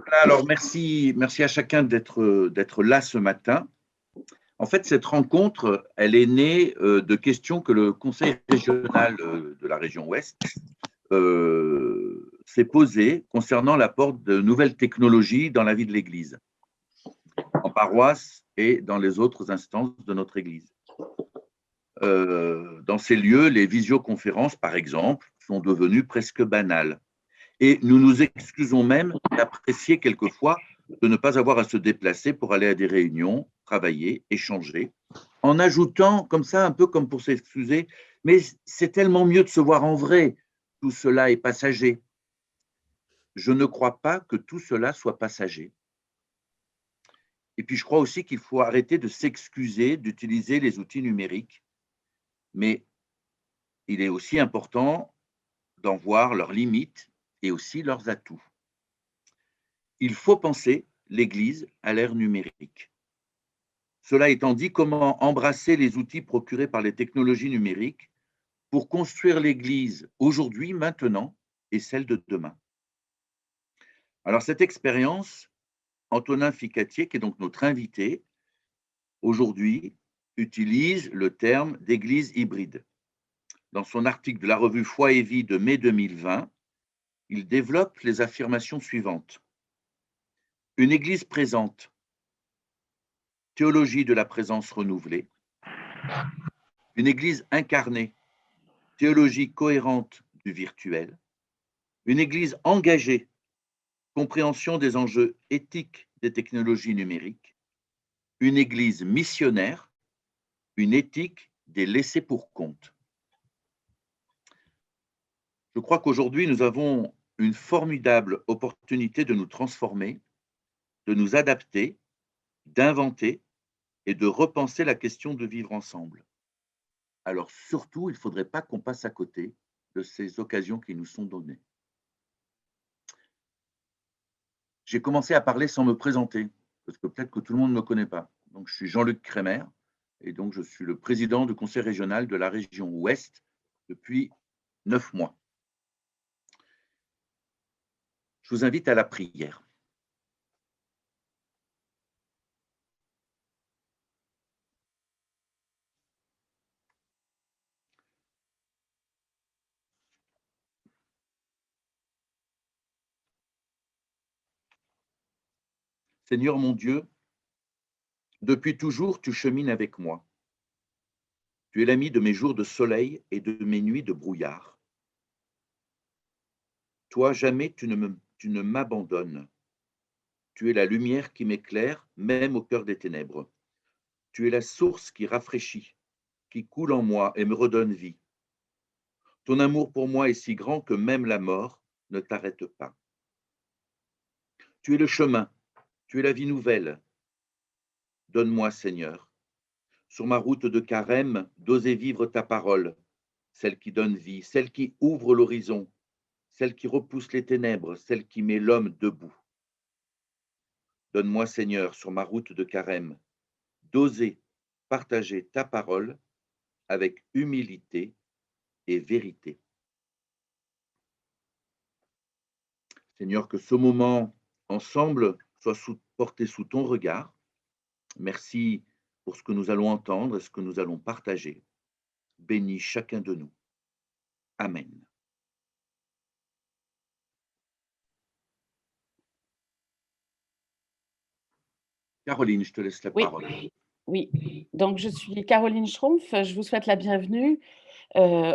Voilà, alors merci à chacun d'être là ce matin. En fait, cette rencontre, elle est née de questions que le Conseil régional de la région Ouest s'est posé concernant l'apport de nouvelles technologies dans la vie de l'Église, en paroisse et dans les autres instances de notre Église. Dans ces lieux, les visioconférences, par exemple, sont devenues presque banales. Et nous nous excusons même d'apprécier quelquefois de ne pas avoir à se déplacer pour aller à des réunions, travailler, échanger, en ajoutant comme ça, un peu comme pour s'excuser, mais c'est tellement mieux de se voir en vrai, tout cela est passager. Je ne crois pas que tout cela soit passager. Et puis je crois aussi qu'il faut arrêter de s'excuser d'utiliser les outils numériques, mais il est aussi important d'en voir leurs limites et aussi leurs atouts. Il faut penser l'Église à l'ère numérique. Cela étant dit, comment embrasser les outils procurés par les technologies numériques pour construire l'Église aujourd'hui, maintenant, et celle de demain? Alors cette expérience, Antonin Ficatier, qui est donc notre invité aujourd'hui, utilise le terme d'église hybride. Dans son article de la revue Foi et Vie de mai 2020, il développe les affirmations suivantes. Une église présente, théologie de la présence renouvelée. Une église incarnée, théologie cohérente du virtuel. Une église engagée, compréhension des enjeux éthiques des technologies numériques. Une église missionnaire, une éthique des laissés pour compte. Je crois qu'aujourd'hui, nous avons une formidable opportunité de nous transformer, de nous adapter, d'inventer et de repenser la question de vivre ensemble. Alors surtout, il ne faudrait pas qu'on passe à côté de ces occasions qui nous sont données. J'ai commencé à parler sans me présenter, parce que peut-être que tout le monde ne me connaît pas. Donc, je suis Jean-Luc Crémer, et donc je suis le président du conseil régional de la région Ouest depuis 9 mois. Je vous invite à la prière. Seigneur mon Dieu, depuis toujours tu chemines avec moi. Tu es l'ami de mes jours de soleil et de mes nuits de brouillard. Toi, jamais tu ne m'abandonnes. Tu es la lumière qui m'éclaire, même au cœur des ténèbres. Tu es la source qui rafraîchit, qui coule en moi et me redonne vie. Ton amour pour moi est si grand que même la mort ne t'arrête pas. Tu es le chemin, tu es la vie nouvelle. Donne-moi, Seigneur, sur ma route de carême, d'oser vivre ta parole, celle qui donne vie, celle qui ouvre l'horizon, celle qui repousse les ténèbres, celle qui met l'homme debout. Donne-moi, Seigneur, sur ma route de carême, d'oser partager ta parole avec humilité et vérité. Seigneur, que ce moment ensemble soit porté sous ton regard. Merci pour ce que nous allons entendre et ce que nous allons partager. Bénis chacun de nous. Amen. Caroline, je te laisse la parole. Oui, donc je suis Caroline Schrumpf, je vous souhaite la bienvenue.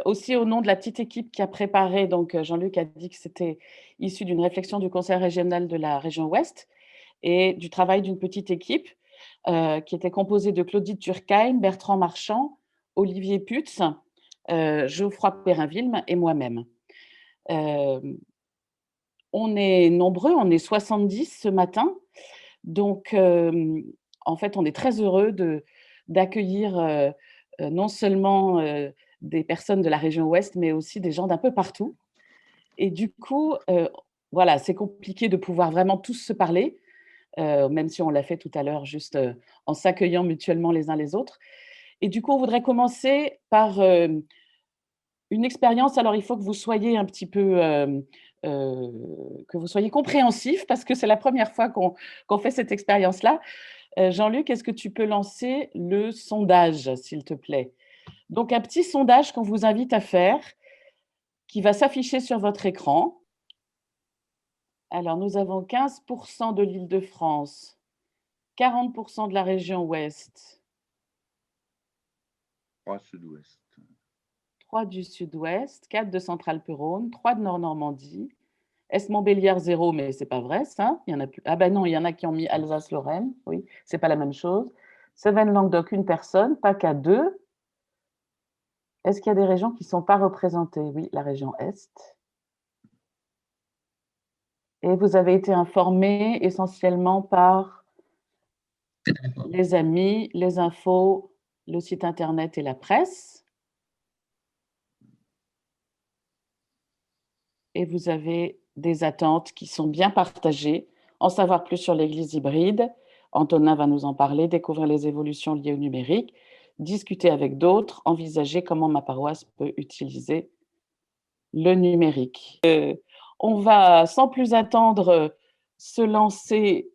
Aussi au nom de la petite équipe qui a préparé, donc Jean-Luc a dit que c'était issu d'une réflexion du conseil régional de la région Ouest et du travail d'une petite équipe qui était composée de Claudie Turckheim, Bertrand Marchand, Olivier Putz, Geoffroy Perrinville et moi-même. On est nombreux, on est 70 ce matin, donc en fait on est très heureux d'accueillir non seulement des personnes de la région Ouest, mais aussi des gens d'un peu partout. Et du coup, voilà, c'est compliqué de pouvoir vraiment tous se parler, même si on l'a fait tout à l'heure, juste en s'accueillant mutuellement les uns les autres. Et du coup, on voudrait commencer par une expérience. Alors, il faut que vous soyez un petit peu que vous soyez compréhensif parce que c'est la première fois qu'on fait cette expérience-là. Jean-Luc, est-ce que tu peux lancer le sondage, s'il te plaît? Donc un petit sondage qu'on vous invite à faire, qui va s'afficher sur votre écran. Alors nous avons 15 de l'Île-de-France, 40 de la région ouest, 3 sud-ouest. 3 du sud-ouest, 4 de Centrale-Rhône, 3 de Nord-Normandie, Est-Montbéliard 0, mais c'est pas vrai ça. Il y en a plus. Ah ben non, il y en a qui ont mis Alsace-Lorraine. Oui, c'est pas la même chose. Cévennes-Languedoc, une personne. PACA 2. Est-ce qu'il y a des régions qui ne sont pas représentées? Oui, la région Est. Et vous avez été informé essentiellement par les amis, les infos, le site internet et la presse. Et vous avez des attentes qui sont bien partagées. En savoir plus sur l'église hybride, Antonin va nous en parler, découvrir les évolutions liées au numérique, discuter avec d'autres, envisager comment ma paroisse peut utiliser le numérique. On va sans plus attendre se lancer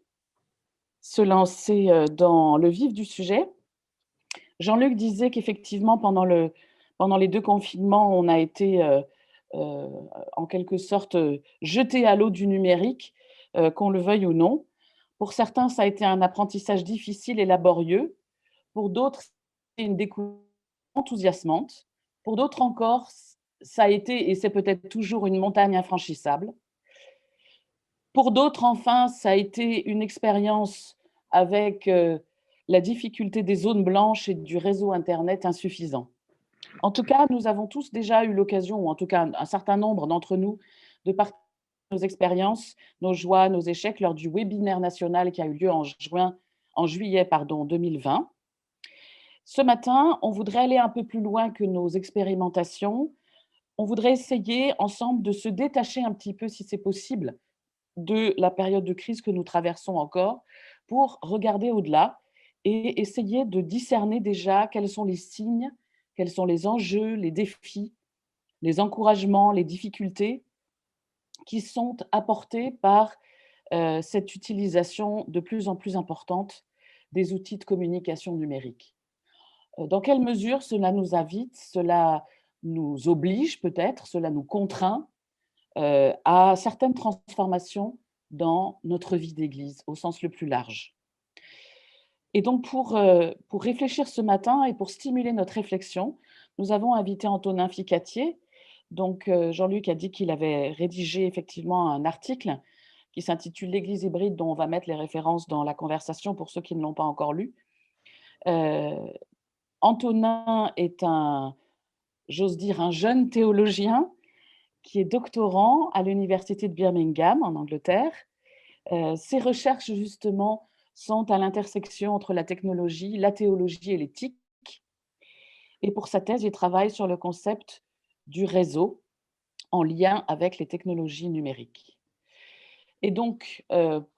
dans le vif du sujet. Jean-Luc disait qu'effectivement, pendant les 2 confinements, on a été en quelque sorte jeté à l'eau du numérique, qu'on le veuille ou non. Pour certains, ça a été un apprentissage difficile et laborieux. Pour d'autres, c'est une découverte enthousiasmante. Pour d'autres encore, ça a été, et c'est peut-être toujours, une montagne infranchissable. Pour d'autres, enfin, ça a été une expérience avec la difficulté des zones blanches et du réseau internet insuffisant. En tout cas, nous avons tous déjà eu l'occasion, ou en tout cas un certain nombre d'entre nous, de partager nos expériences, nos joies, nos échecs lors du webinaire national qui a eu lieu en juillet 2020. Ce matin, on voudrait aller un peu plus loin que nos expérimentations. On voudrait essayer ensemble de se détacher un petit peu, si c'est possible, de la période de crise que nous traversons encore, pour regarder au-delà et essayer de discerner déjà quels sont les signes, quels sont les enjeux, les défis, les encouragements, les difficultés qui sont apportés par cette utilisation de plus en plus importante des outils de communication numérique. Dans quelle mesure cela nous invite, cela nous oblige peut-être, cela nous contraint à certaines transformations dans notre vie d'Église, au sens le plus large. Et donc pour réfléchir ce matin et pour stimuler notre réflexion, nous avons invité Antonin Ficatier. Donc Jean-Luc a dit qu'il avait rédigé effectivement un article qui s'intitule «L'Église hybride», dont on va mettre les références dans la conversation pour ceux qui ne l'ont pas encore lu. Antonin est j'ose dire, un jeune théologien qui est doctorant à l'université de Birmingham, en Angleterre. Ses recherches, justement, sont à l'intersection entre la technologie, la théologie et l'éthique. Et pour sa thèse, il travaille sur le concept du réseau en lien avec les technologies numériques. Et donc,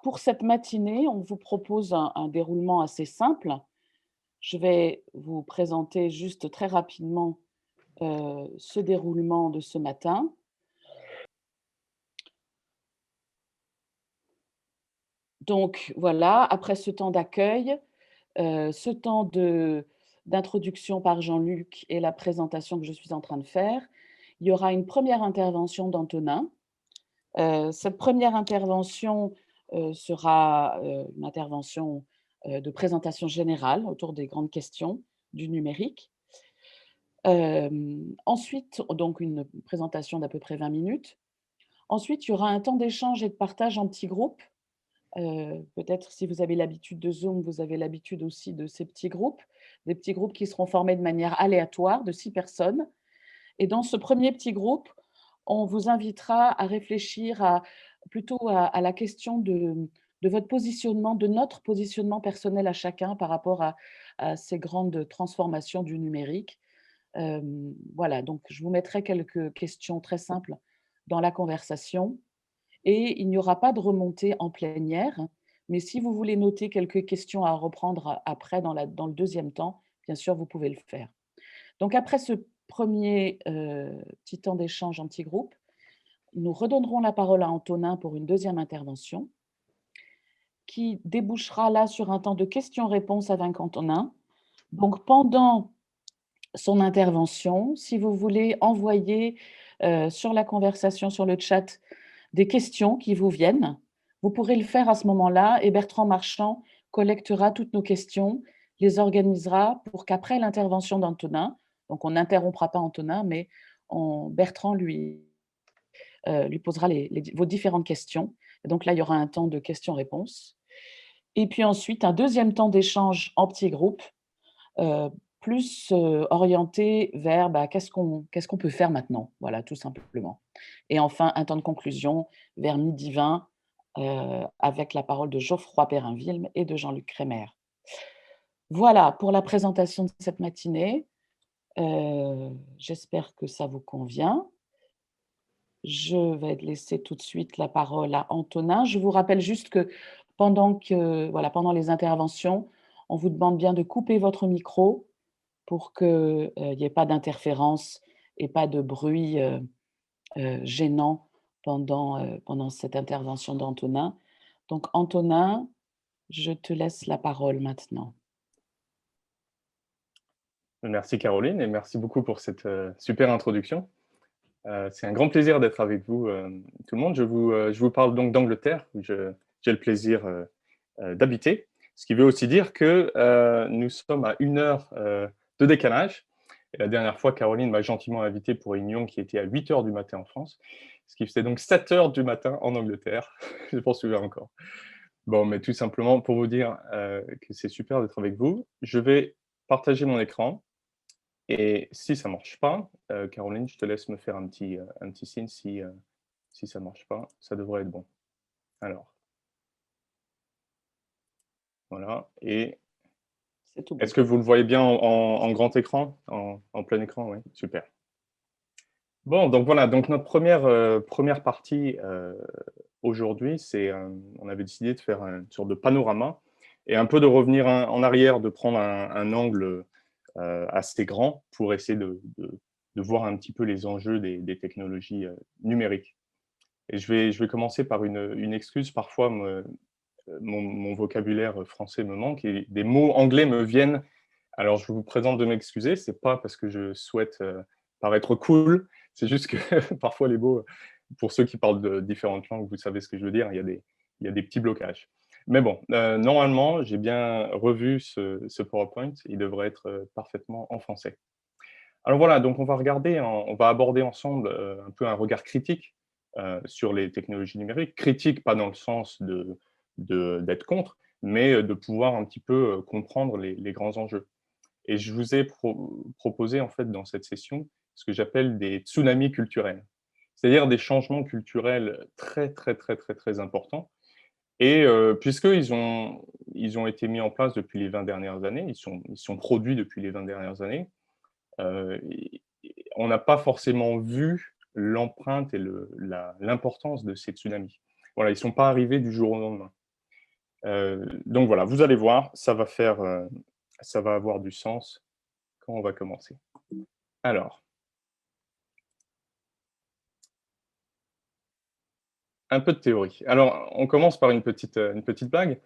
pour cette matinée, on vous propose un déroulement assez simple. Je vais vous présenter juste très rapidement ce déroulement de ce matin. Donc voilà, après ce temps d'accueil, ce temps d'introduction par Jean-Luc et la présentation que je suis en train de faire, il y aura une première intervention d'Antonin. Cette première intervention sera une intervention de présentation générale autour des grandes questions du numérique. Ensuite, donc une présentation d'à peu près 20 minutes. Ensuite, il y aura un temps d'échange et de partage en petits groupes. Peut-être si vous avez l'habitude de Zoom, vous avez l'habitude aussi de ces petits groupes, des petits groupes qui seront formés de manière aléatoire de 6 personnes. Et dans ce premier petit groupe, on vous invitera à réfléchir plutôt à la question de votre positionnement, de notre positionnement personnel à chacun par rapport à ces grandes transformations du numérique. Voilà, donc je vous mettrai quelques questions très simples dans la conversation. Et il n'y aura pas de remontée en plénière, mais si vous voulez noter quelques questions à reprendre après dans le deuxième temps, bien sûr, vous pouvez le faire. Donc après ce premier petit temps d'échange en petit groupe, nous redonnerons la parole à Antonin pour une deuxième intervention qui débouchera là sur un temps de questions-réponses avec Antonin. Donc, pendant son intervention, si vous voulez envoyer sur la conversation, sur le chat, des questions qui vous viennent, vous pourrez le faire à ce moment-là et Bertrand Marchand collectera toutes nos questions, les organisera pour qu'après l'intervention d'Antonin, donc on n'interrompra pas Antonin, mais Bertrand lui posera vos différentes questions. Et donc là, il y aura un temps de questions-réponses. Et puis ensuite, un deuxième temps d'échange en petits groupes, plus orienté vers qu'est-ce qu'on peut faire maintenant, voilà, tout simplement. Et enfin, un temps de conclusion vers 12h20 avec la parole de Geoffroy Perrinville et de Jean-Luc Crémer. Voilà pour la présentation de cette matinée. J'espère que ça vous convient. Je vais laisser tout de suite la parole à Antonin. Je vous rappelle juste que pendant les interventions, on vous demande bien de couper votre micro pour qu'il n'y ait pas d'interférence et pas de bruit gênant pendant cette intervention d'Antonin. Donc Antonin, je te laisse la parole maintenant. Merci Caroline et merci beaucoup pour cette super introduction. C'est un grand plaisir d'être avec vous tout le monde. Je vous parle donc d'Angleterre, où j'ai le plaisir d'habiter, ce qui veut aussi dire que nous sommes à 1 heure de décalage. Et la dernière fois, Caroline m'a gentiment invité pour une réunion qui était à 8 heures du matin en France, ce qui faisait donc 7 heures du matin en Angleterre. Je m'en souviens encore. Bon, mais tout simplement pour vous dire que c'est super d'être avec vous. Je vais partager mon écran. Et si ça ne marche pas, Caroline, je te laisse me faire un petit signe si ça ne marche pas. Ça devrait être bon. Alors. Voilà. Et est-ce que vous le voyez bien en grand écran, en plein écran? Oui, super. Bon, donc voilà. Donc notre première partie aujourd'hui, c'est on avait décidé de faire une sorte de panorama et un peu de revenir en arrière, de prendre un angle assez grand pour essayer de voir un petit peu les enjeux des technologies numériques. Et je vais commencer par une excuse. Parfois, mon vocabulaire français me manque et des mots anglais me viennent. Alors, je vous présente de m'excuser. Ce n'est pas parce que je souhaite paraître cool. C'est juste que parfois, les mots, pour ceux qui parlent de différentes langues, vous savez ce que je veux dire, il y a des petits blocages. Mais bon, normalement, j'ai bien revu ce PowerPoint. Il devrait être parfaitement en français. Alors voilà, donc on va aborder ensemble un peu un regard critique sur les technologies numériques. Critique, pas dans le sens d'être contre, mais de pouvoir un petit peu comprendre les grands enjeux. Et je vous ai proposé en fait dans cette session ce que j'appelle des tsunamis culturels, c'est-à-dire des changements culturels très très très très très importants. Et puisqu'ils ont été mis en place depuis les 20 dernières années, ils sont produits depuis les 20 dernières années, on n'a pas forcément vu l'empreinte et l'importance de ces tsunamis. Voilà, ils ne sont pas arrivés du jour au lendemain. Donc voilà, vous allez voir, ça va avoir du sens quand on va commencer. Alors, un peu de théorie. Alors, on commence par une petite blague.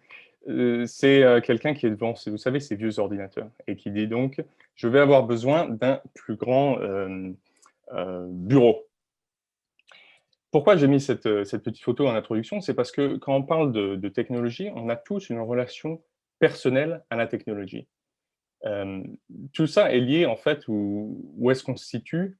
C'est quelqu'un qui est devant, vous savez, ces vieux ordinateurs, et qui dit donc « Je vais avoir besoin d'un plus grand bureau ». Pourquoi j'ai mis cette petite photo en introduction? C'est parce que quand on parle de technologie, on a tous une relation personnelle à la technologie. Tout ça est lié, en fait, où est-ce qu'on se situe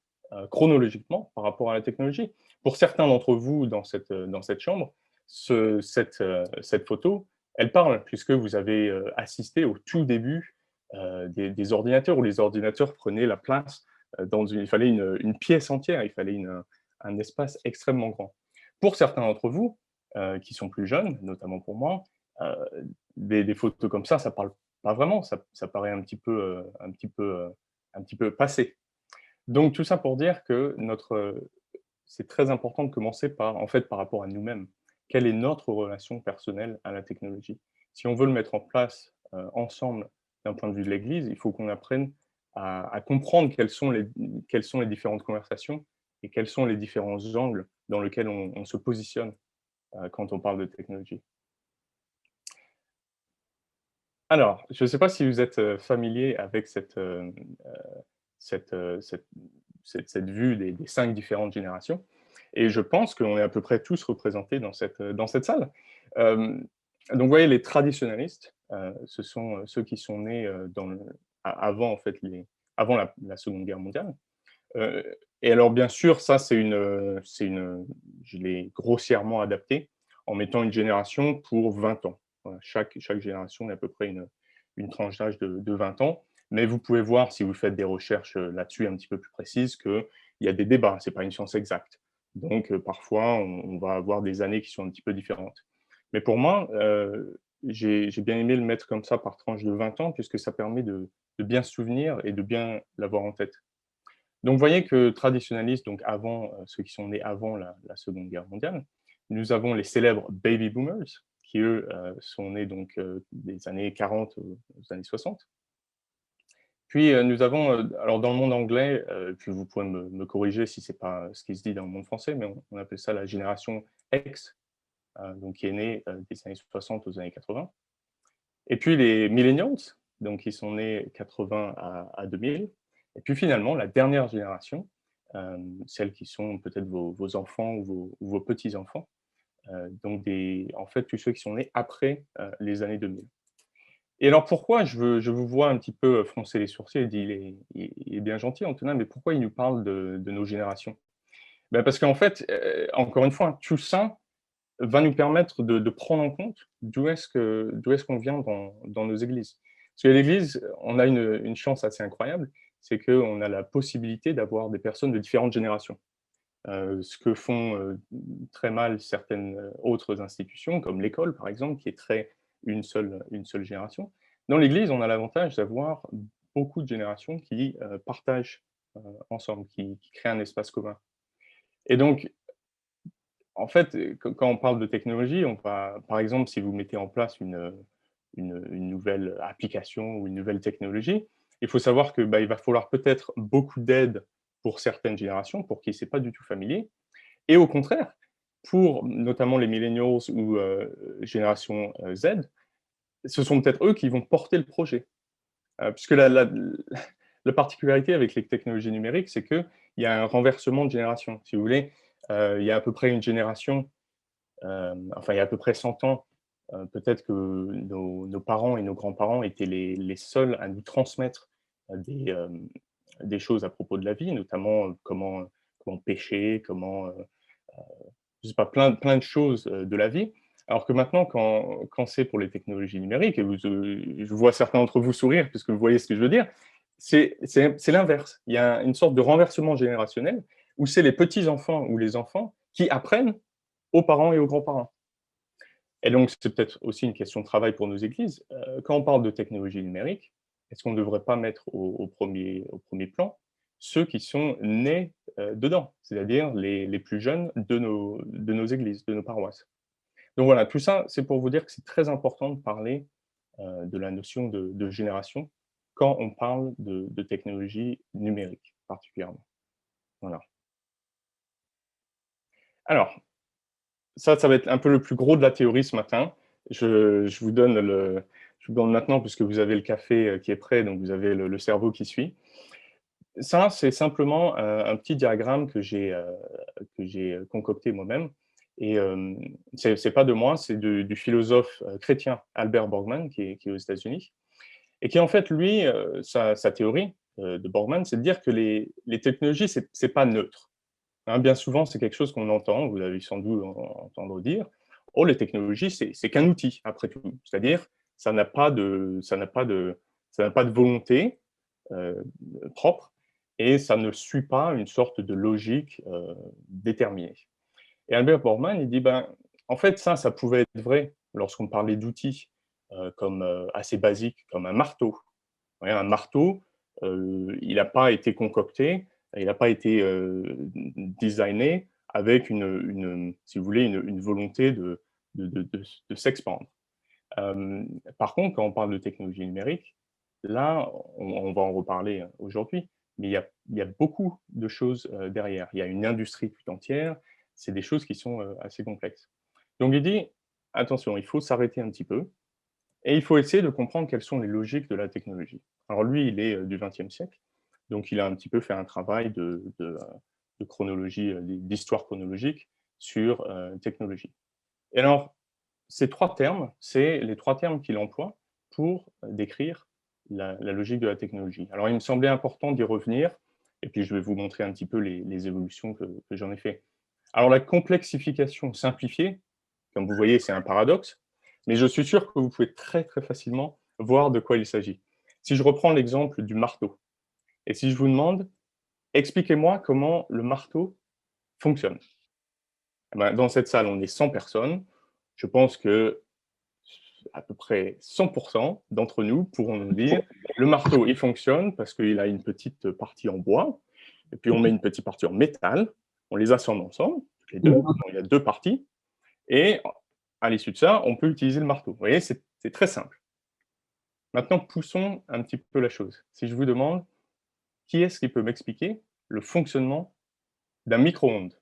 chronologiquement par rapport à la technologie. Pour certains d'entre vous dans cette chambre, cette photo, elle parle, puisque vous avez assisté au tout début des ordinateurs, où les ordinateurs prenaient la place il fallait une pièce entière, il fallait un espace extrêmement grand. Pour certains d'entre vous, qui sont plus jeunes, notamment pour moi, des photos comme ça parle pas vraiment, ça paraît un petit peu passé. Donc tout ça pour dire que c'est très important de commencer par rapport à nous-mêmes. Quelle est notre relation personnelle à la technologie? Si on veut le mettre en place ensemble d'un point de vue de l'Église, il faut qu'on apprenne à comprendre quelles sont les différentes conversations et quels sont les différents angles dans lesquels on se positionne quand on parle de technologie. Alors, je ne sais pas si vous êtes familier avec cette, cette vue des 5 différentes générations, et je pense qu'on est à peu près tous représentés dans cette salle. Donc vous voyez, les traditionalistes, ce sont ceux qui sont nés avant, en fait, avant la Seconde Guerre mondiale. Et alors bien sûr, ça je l'ai grossièrement adapté en mettant une génération pour 20 ans. Voilà, chaque génération est à peu près une tranche d'âge de 20 ans. Mais vous pouvez voir, si vous faites des recherches là-dessus un petit peu plus précises, qu'il y a des débats, ce n'est pas une science exacte. Donc parfois, on va avoir des années qui sont un petit peu différentes. Mais pour moi, j'ai bien aimé le mettre comme ça par tranche de 20 ans, puisque ça permet de bien se souvenir et de bien l'avoir en tête. Donc, vous voyez que traditionnalistes, donc ceux qui sont nés avant la Seconde Guerre mondiale, nous avons les célèbres baby boomers, qui eux sont nés donc des années 40 aux années 60. Puis nous avons, alors dans le monde anglais, puis vous pouvez me corriger si c'est pas ce qui se dit dans le monde français, mais on appelle ça la génération X, donc qui est née des années 60 aux années 80. Et puis les millennials, donc qui sont nés 80 à 2000. Et puis finalement, la dernière génération, celles qui sont peut-être vos enfants ou vos petits-enfants, donc en fait, tous ceux qui sont nés après les années 2000. Et alors pourquoi je vous vois un petit peu froncer les sourcils et dire il est bien gentil, Antonin, mais pourquoi il nous parle de nos générations? Ben parce qu'en fait, encore une fois, tout ça va nous permettre de prendre en compte d'où est-ce qu'on vient dans nos églises. Parce que l'Église, on a une chance assez incroyable, c'est qu'on a la possibilité d'avoir des personnes de différentes générations. Ce que font très mal certaines autres institutions, comme l'école par exemple, qui est très une seule génération. Dans l'Église, on a l'avantage d'avoir beaucoup de générations qui partagent ensemble, qui créent un espace commun. Et donc, en fait, quand on parle de technologie, par exemple, si vous mettez en place une nouvelle application ou une nouvelle technologie, il faut savoir que, il va falloir peut-être beaucoup d'aide pour certaines générations, pour qui c'est pas du tout familier. Et au contraire, pour notamment les millennials ou génération Z, ce sont peut-être eux qui vont porter le projet. Puisque la particularité avec les technologies numériques, c'est qu'il y a un renversement de génération. Si vous voulez, il y a à peu près une génération, il y a à peu près 100 ans, peut-être que nos parents et nos grands-parents étaient les seuls à nous transmettre des choses à propos de la vie, notamment comment pêcher, je sais pas, plein de choses de la vie. Alors que maintenant, quand c'est pour les technologies numériques, et je vois certains d'entre vous sourire, puisque vous voyez ce que je veux dire, c'est l'inverse. Il y a une sorte de renversement générationnel où c'est les petits-enfants ou les enfants qui apprennent aux parents et aux grands-parents. Et donc, c'est peut-être aussi une question de travail pour nos églises. Quand on parle de technologie numérique, est-ce qu'on ne devrait pas mettre au premier plan ceux qui sont nés dedans, c'est-à-dire les plus jeunes de nos églises, de nos paroisses? Donc voilà, tout ça, c'est pour vous dire que c'est très important de parler de la notion de génération quand on parle de technologie numérique particulièrement. Voilà. Alors, ça va être un peu le plus gros de la théorie ce matin. Je vous donne maintenant, puisque vous avez le café qui est prêt, donc vous avez le cerveau qui suit. Ça, c'est simplement un petit diagramme que j'ai concocté moi-même. Et c'est pas de moi, c'est du philosophe chrétien Albert Borgman, qui est aux États-Unis. Et qui, en fait, lui, sa théorie de Borgman, c'est de dire que les technologies, c'est pas neutre. Hein, bien souvent, c'est quelque chose qu'on entend, vous avez sans doute entendre dire: «Oh, les technologies, c'est qu'un outil, après tout». C'est-à-dire, ça n'a pas de volonté propre, et ça ne suit pas une sorte de logique déterminée. Et Albert Borgman, il dit: «Ben, en fait, ça pouvait être vrai lorsqu'on parlait d'outils comme assez basiques, comme un marteau». Ouais, un marteau, il n'a pas été concocté, il n'a pas été designé avec si vous voulez, une volonté de s'expandre. Par contre, quand on parle de technologie numérique, là, on va en reparler aujourd'hui, mais il y a beaucoup de choses derrière. Il y a une industrie tout entière, c'est des choses qui sont assez complexes. Donc il dit, attention, il faut s'arrêter un petit peu, et il faut essayer de comprendre quelles sont les logiques de la technologie. Alors lui, il est du XXe siècle, donc il a un petit peu fait un travail de chronologie, d'histoire chronologique sur technologie. Et alors, ces trois termes, c'est les trois termes qu'il emploie pour décrire la logique de la technologie. Alors, il me semblait important d'y revenir, et puis je vais vous montrer un petit peu les évolutions que j'en ai fait. Alors, la complexification simplifiée, comme vous voyez, c'est un paradoxe, mais je suis sûr que vous pouvez très, très facilement voir de quoi il s'agit. Si je reprends l'exemple du marteau, et si je vous demande, expliquez-moi comment le marteau fonctionne. Eh ben, dans cette salle, on est 100 personnes. Je pense que à peu près 100% d'entre nous pourront nous dire le marteau, il fonctionne parce qu'il a une petite partie en bois, et puis on met une petite partie en métal, on les assemble ensemble, toutes les deux, donc il y a deux parties, et à l'issue de ça, on peut utiliser le marteau. Vous voyez, c'est très simple. Maintenant, poussons un petit peu la chose. Si je vous demande, qui est-ce qui peut m'expliquer le fonctionnement d'un micro-ondes?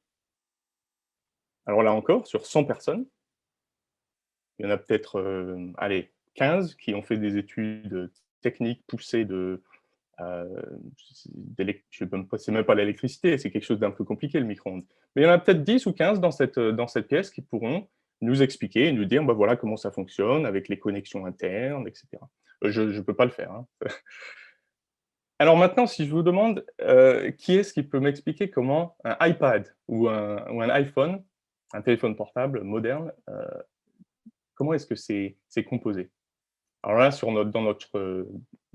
Alors là encore, sur 100 personnes, il y en a peut-être, allez, 15 qui ont fait des études techniques poussées je sais même pas, c'est même pas l'électricité, c'est quelque chose d'un peu compliqué, le micro-ondes. Mais il y en a peut-être 10 ou 15 dans cette pièce qui pourront nous expliquer et nous dire, bah, voilà comment ça fonctionne avec les connexions internes, et cetera. Je ne peux pas le faire, hein. Alors maintenant, si je vous demande, qui est-ce qui peut m'expliquer comment un iPad ou un iPhone, un téléphone portable moderne, comment est-ce que c'est composé? Alors là, dans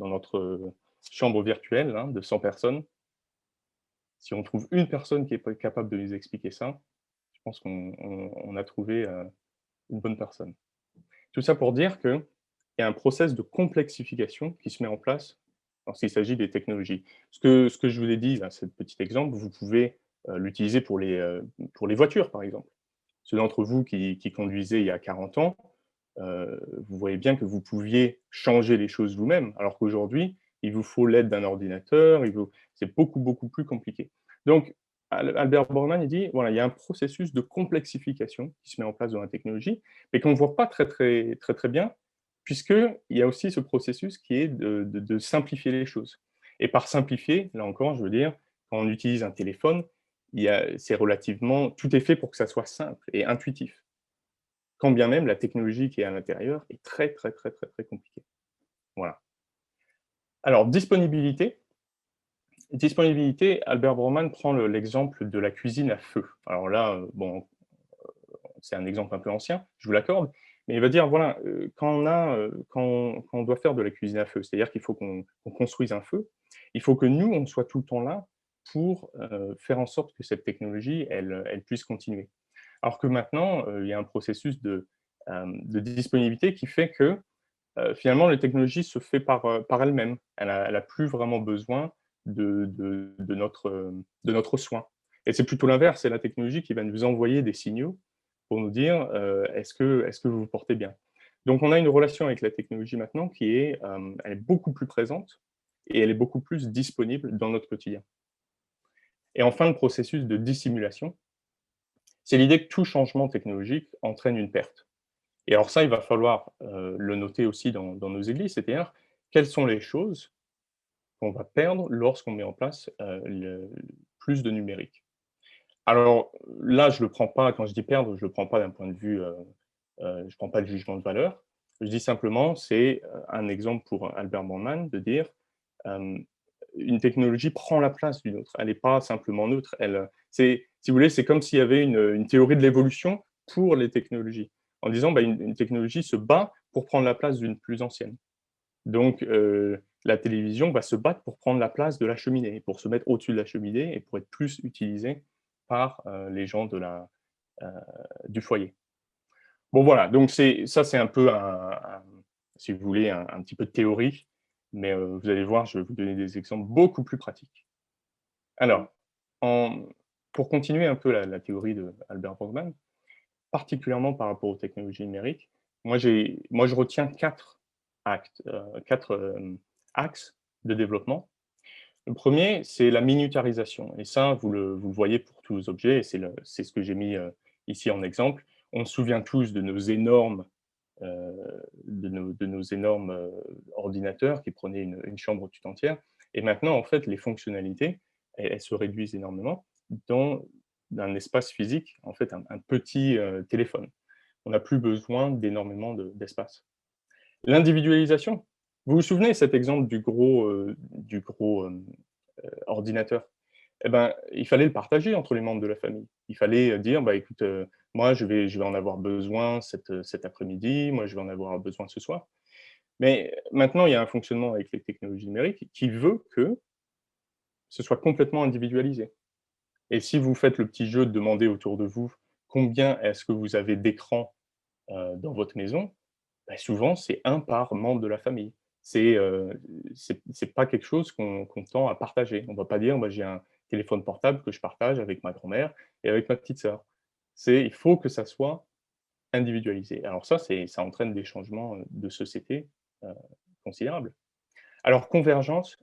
notre chambre virtuelle, hein, de 100 personnes, si on trouve une personne qui est capable de nous expliquer ça, je pense qu'on a trouvé une bonne personne. Tout ça pour dire qu'il y a un process de complexification qui se met en place lorsqu'il s'agit des technologies. Ce que je vous ai dit, là, ce petit exemple, vous pouvez l'utiliser pour les voitures, par exemple. Ceux d'entre vous qui conduisaient il y a 40 ans, vous voyez bien que vous pouviez changer les choses vous-même, alors qu'aujourd'hui, il vous faut l'aide d'un ordinateur, c'est beaucoup, beaucoup plus compliqué. Donc, Albert Borman, il dit, voilà, il y a un processus de complexification qui se met en place dans la technologie, mais qu'on ne voit pas très, très, très, très bien, puisqu'il y a aussi ce processus qui est de simplifier les choses. Et par simplifier, là encore, je veux dire, quand on utilise un téléphone, tout est fait pour que ça soit simple et intuitif. Quand bien même la technologie qui est à l'intérieur est très, très, très, très, très compliquée. Voilà. Alors, disponibilité. Disponibilité, Albert Broman prend l'exemple de la cuisine à feu. Alors là, bon, c'est un exemple un peu ancien, je vous l'accorde, mais il va dire, voilà, quand on doit faire de la cuisine à feu, c'est-à-dire qu'il faut qu'on construise un feu, il faut que nous, on soit tout le temps là pour faire en sorte que cette technologie, elle puisse continuer. Alors que maintenant, il y a un processus de disponibilité qui fait que finalement, la technologie se fait par elle-même. Elle a plus vraiment besoin de notre soin. Et c'est plutôt l'inverse, c'est la technologie qui va nous envoyer des signaux pour nous dire est-ce que vous vous portez bien. Donc on a une relation avec la technologie maintenant elle est beaucoup plus présente et elle est beaucoup plus disponible dans notre quotidien. Et enfin, le processus de dissimulation, c'est l'idée que tout changement technologique entraîne une perte. Et alors ça, il va falloir le noter aussi dans nos églises, c'est-à-dire quelles sont les choses qu'on va perdre lorsqu'on met en place plus de numérique. Alors là, je le prends pas, quand je dis perdre, je le prends pas d'un point de vue, je prends pas le jugement de valeur. Je dis simplement, c'est un exemple pour Albert Bandmann de dire une technologie prend la place d'une autre. Elle n'est pas simplement neutre. Si vous voulez, c'est comme s'il y avait une théorie de l'évolution pour les technologies, en disant bah, une technologie se bat pour prendre la place d'une plus ancienne. Donc, la télévision va se battre pour prendre la place de la cheminée, pour se mettre au-dessus de la cheminée et pour être plus utilisée par les gens du foyer. Bon, voilà, donc ça, c'est un peu, si vous voulez, un petit peu de théorie, mais vous allez voir, je vais vous donner des exemples beaucoup plus pratiques. Alors, pour continuer un peu la théorie d'Albert Borgman, particulièrement par rapport aux technologies numériques, moi je retiens quatre axes de développement. Le premier, c'est la minutarisation. Et ça, vous le voyez pour tous les objets, et c'est ce que j'ai mis ici en exemple. On se souvient tous de nos énormes, ordinateurs qui prenaient une chambre tout entière. Et maintenant, en fait, les fonctionnalités, elles se réduisent énormément dans un espace physique, en fait, un petit téléphone. On n'a plus besoin d'énormément d'espace. L'individualisation. Vous vous souvenez cet exemple du gros ordinateur? Eh ben, il fallait le partager entre les membres de la famille. Il fallait dire, bah, écoute, moi, je vais en avoir besoin cet après-midi, moi, je vais en avoir besoin ce soir. Mais maintenant, il y a un fonctionnement avec les technologies numériques qui veut que ce soit complètement individualisé. Et si vous faites le petit jeu de demander autour de vous combien est-ce que vous avez d'écrans dans votre maison, bah, souvent, c'est un par membre de la famille. C'est pas quelque chose qu'on tend à partager. On va pas dire: «Moi, j'ai un téléphone portable que je partage avec ma grand-mère et avec ma petite sœur». Il faut que ça soit individualisé. Alors ça entraîne des changements, de société, heu, considérables. Alors convergence,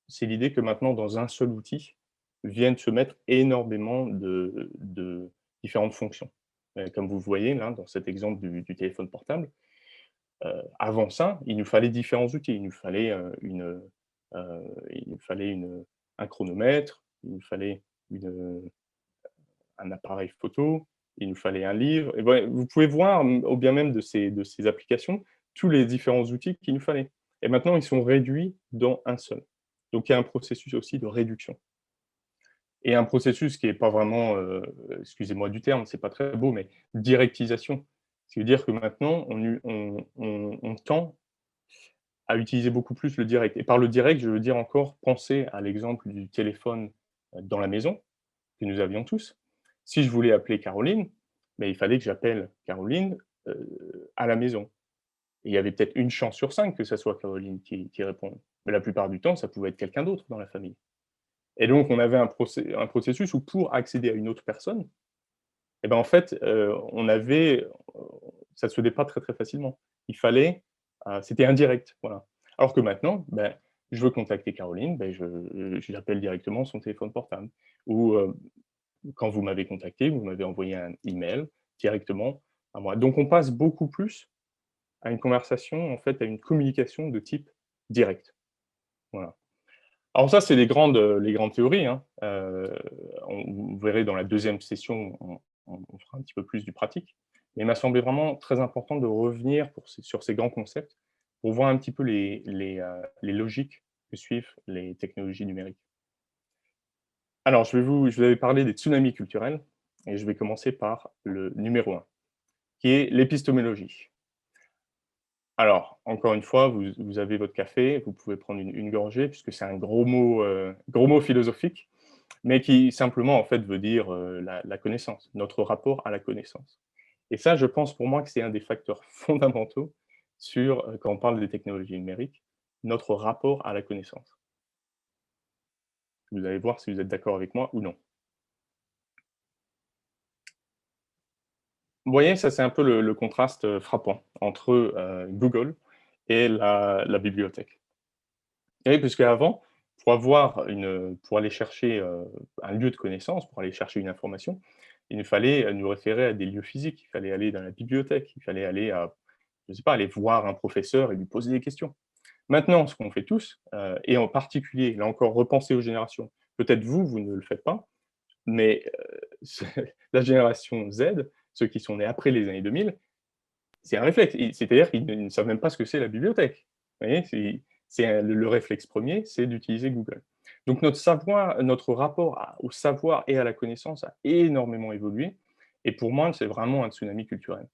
c'est l'idée que maintenant dans un seul outil, viennent se mettre énormément de différentes fonctions. Comme vous voyez là, dans cet exemple du téléphone portable, avant ça, il nous fallait différents outils. Il nous fallait un chronomètre, il nous fallait une, un appareil photo, il nous fallait un livre et ouais, vous pouvez voir, au bien même de ces applications, tous les différents outils qu'il nous fallait et maintenant ils sont réduits dans un seul. Donc il y a un processus aussi de réduction et un processus qui est pas vraiment, excusez-moi du terme, c'est pas très beau, mais directisation. Ce qui veut dire que maintenant on tend à utiliser beaucoup plus le direct et par le direct, je veux dire encore, pensez à l'exemple du téléphone, dans la maison, que nous avions tous. Si je voulais appeler Caroline, mais il fallait que j'appelle Caroline, à la maison et il y avait peut-être une chance sur 5 que ça soit Caroline qui réponde. Mais la plupart du temps, ça pouvait être quelqu'un d'autre dans la famille et donc on avait un processus où pour accéder à une autre personne et ben, en fait, ça se faisait pas très, très facilement. Il fallait, c'était indirect, voilà. Alors que maintenant, ben, je veux contacter Caroline, ben, je l'appelle directement son téléphone portable ou, quand vous m'avez contacté, vous m'avez envoyé un email directement à moi. Donc on passe beaucoup plus à une conversation, en fait, à une communication de type direct, voilà. Alors ça, c'est les grandes théories, hein. Vous verrez dans la deuxième session, on fera un petit peu plus du pratique. Mais il m'a semblé vraiment très important de revenir sur ces grands concepts, pour voir un petit peu les logiques que suivent les technologies numériques. Alors je vous avais parlé des tsunamis culturels et je vais commencer par le numéro un, qui est l'épistémologie. Alors, encore une fois, vous avez votre café, vous pouvez prendre une gorgée puisque c'est un gros mot philosophique, mais qui simplement, en fait, veut dire, la connaissance, notre rapport à la connaissance. Et ça, je pense pour moi que c'est un des facteurs fondamentaux sur, quand on parle des technologies numériques, notre rapport à la connaissance. Vous allez voir si vous êtes d'accord avec moi ou non. Vous voyez, ça c'est un peu le contraste, frappant entre, Google et la bibliothèque. Oui, puisqu'avant, pour aller chercher, un lieu de connaissance, pour aller chercher une information, il nous fallait, nous référer à des lieux physiques. Il fallait aller dans la bibliothèque, il fallait aller je sais pas, aller voir un professeur et lui poser des questions. Maintenant, ce qu'on fait tous, et en particulier, là encore, repensez aux générations. Peut-être vous, vous ne le faites pas, mais la génération Z, ceux qui sont nés après les années 2000, c'est un réflexe. C'est-à-dire qu'ils ne savent même pas ce que c'est la bibliothèque. Vous voyez? Le réflexe premier, c'est d'utiliser Google. Donc notre rapport au savoir et à la connaissance a énormément évolué et pour moi, c'est vraiment un tsunami culturel.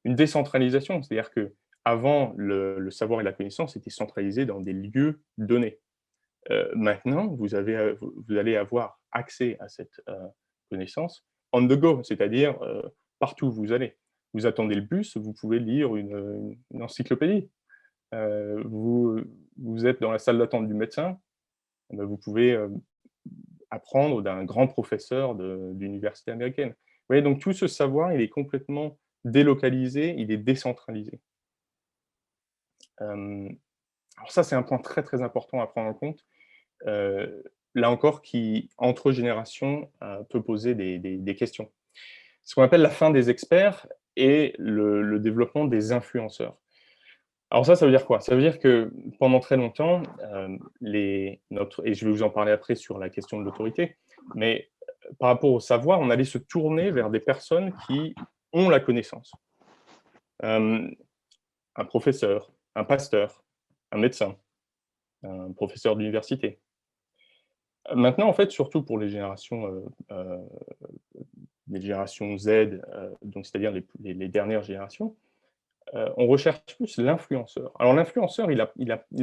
Une décentralisation, c'est-à-dire qu'avant, le savoir et la connaissance étaient centralisés dans des lieux donnés. Maintenant, vous allez avoir accès à cette, connaissance on the go, c'est-à-dire, partout où vous allez. Vous attendez le bus, vous pouvez lire une encyclopédie. Vous êtes dans la salle d'attente du médecin, eh bah, vous pouvez, apprendre d'un grand professeur d'université américaine. Vous voyez, donc tout ce savoir, il est complètement délocalisé, il est décentralisé. Alors ça, c'est un point très, très important à prendre en compte. là encore, qui, entre générations, peut poser des questions. Ce qu'on appelle la fin des experts et le développement des influenceurs. Alors ça veut dire quoi? Ça veut dire que pendant très longtemps, et je vais vous en parler après sur la question de l'autorité, mais par rapport au savoir, on allait se tourner vers des personnes qui ont la connaissance. Un professeur, un pasteur, un médecin, un professeur d'université. Maintenant, en fait, surtout pour les générations Z, donc c'est-à-dire les dernières générations, on recherche plus l'influenceur. Alors l'influenceur, il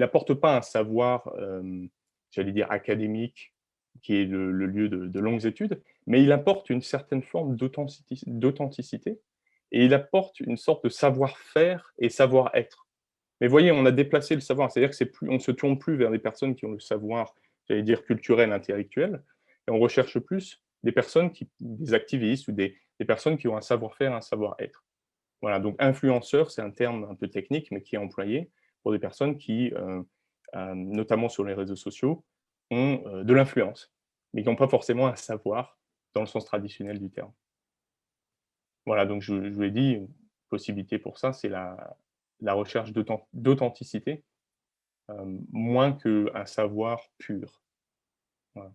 apporte pas un savoir, j'allais dire académique, qui est le lieu de longues études, mais il apporte une certaine forme d'authenticité et il apporte une sorte de savoir-faire et savoir-être. Mais voyez, on a déplacé le savoir, c'est-à-dire que on ne se tourne plus vers des personnes qui ont le savoir, j'allais dire culturel, intellectuel, et on recherche plus des activistes ou des personnes qui ont un savoir-faire, un savoir-être. Voilà, donc influenceur, c'est un terme un peu technique, mais qui est employé pour des personnes qui, notamment sur les réseaux sociaux, ont de l'influence, mais qui n'ont pas forcément un savoir dans le sens traditionnel du terme. Voilà, donc je vous l'ai dit, une possibilité pour ça, c'est la recherche d'authenticité, moins qu'un savoir pur. Voilà.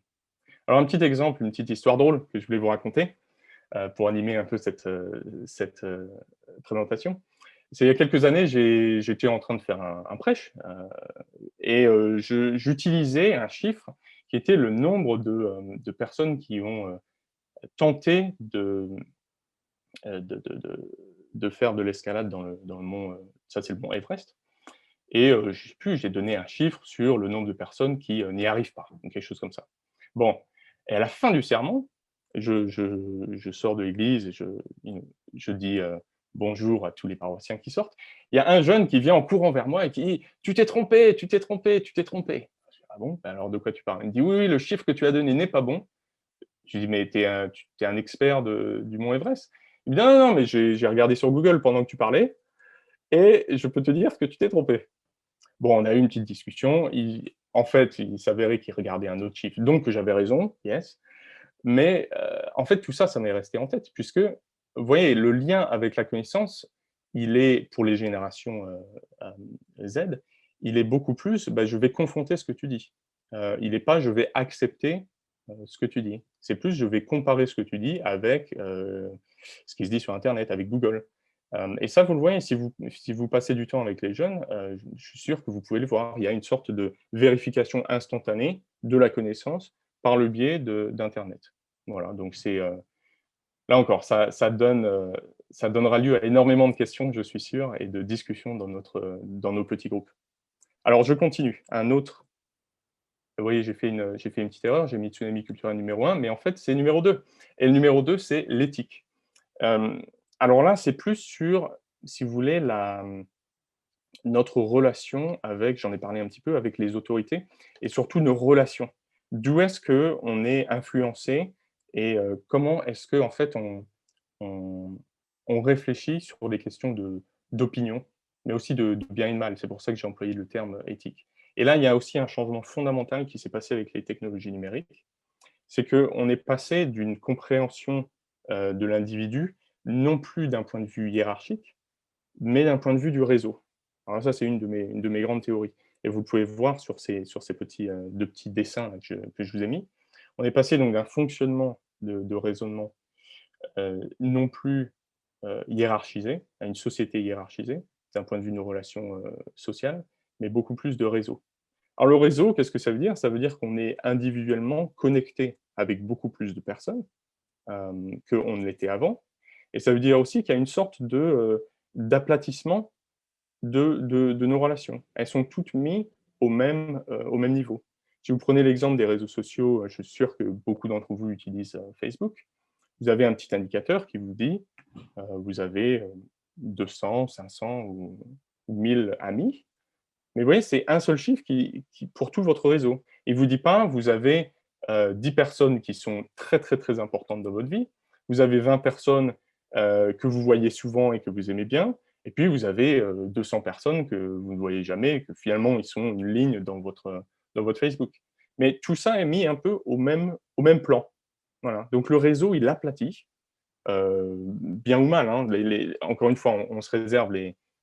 Alors un petit exemple, une petite histoire drôle que je voulais vous raconter, pour animer un peu cette présentation. C'est il y a quelques années, j'étais en train de faire un prêche, et j'utilisais un chiffre qui était le nombre de personnes qui ont tenté de faire de l'escalade dans le mont, ça c'est le mont Everest, et je sais plus, j'ai donné un chiffre sur le nombre de personnes qui n'y arrivent pas, ou quelque chose comme ça. Bon, et à la fin du sermon, je sors de l'église et je dis bonjour à tous les paroissiens qui sortent. Il y a un jeune qui vient en courant vers moi et qui dit: Tu t'es trompé, tu t'es trompé, tu t'es trompé. Je dis: ah bon? Ben alors de quoi tu parles? Il me dit: oui, oui, le chiffre que tu as donné n'est pas bon. Je lui dis: mais tu es un expert du mont Everest? Il me dit: non, non, non, mais j'ai regardé sur Google pendant que tu parlais et je peux te dire que tu t'es trompé. Bon, on a eu une petite discussion. En fait, il s'avérait qu'il regardait un autre chiffre, donc que j'avais raison, yes. Mais en fait, tout ça, ça m'est resté en tête, puisque, vous voyez, le lien avec la connaissance, il est, pour les générations Z, il est beaucoup plus, bah, je vais confronter ce que tu dis. Il n'est pas, je vais accepter ce que tu dis. C'est plus, je vais comparer ce que tu dis avec ce qui se dit sur Internet, avec Google. Et ça, vous le voyez, si vous passez du temps avec les jeunes, je suis sûr que vous pouvez le voir. Il y a une sorte de vérification instantanée de la connaissance par le biais d'internet. Voilà, donc c'est, là encore, ça donnera lieu à énormément de questions, je suis sûr, et de discussions dans nos petits groupes. Alors je continue. Vous voyez, j'ai fait une petite erreur, j'ai mis tsunami culturel numéro 1, mais en fait, c'est numéro 2. Et le numéro 2, c'est l'éthique. Alors là, c'est plus sur, si vous voulez, notre relation avec, j'en ai parlé un petit peu, avec les autorités et surtout nos relations. D'où est-ce qu'on est influencé et comment est-ce qu'en fait on réfléchit sur des questions d'opinion, mais aussi de bien et de mal. C'est pour ça que j'ai employé le terme éthique. Et là, il y a aussi un changement fondamental qui s'est passé avec les technologies numériques. C'est qu'on est passé d'une compréhension de l'individu, non plus d'un point de vue hiérarchique, mais d'un point de vue du réseau. Alors ça, c'est une de mes grandes théories. Et vous pouvez voir sur ces petits, 2 petits dessins là que je vous ai mis. On est passé donc d'un fonctionnement de raisonnement, non plus, hiérarchisé, à une société hiérarchisée, d'un point de vue de nos relations, sociales, mais beaucoup plus de réseau. Alors le réseau, qu'est-ce que ça veut dire? Ça veut dire qu'on est individuellement connecté avec beaucoup plus de personnes, qu'on ne l'était avant, et ça veut dire aussi qu'il y a une sorte d'aplatissement de nos relations. Elles sont toutes mises au même niveau. Si vous prenez l'exemple des réseaux sociaux, je suis sûr que beaucoup d'entre vous utilisent, Facebook. Vous avez un petit indicateur qui vous dit, vous avez, 200, 500 ou 1000 amis. Mais vous voyez, c'est un seul chiffre qui pour tout votre réseau. Il ne vous dit pas, vous avez 10 personnes qui sont très, très, très importantes dans votre vie. Vous avez 20 personnes que vous voyez souvent et que vous aimez bien. Et puis, vous avez 200 personnes que vous ne voyez jamais et que finalement, ils sont une ligne dans votre Facebook. Mais tout ça est mis un peu au même plan. Voilà. Donc le réseau, il aplatit, bien ou mal, hein. Encore une fois, on se réserve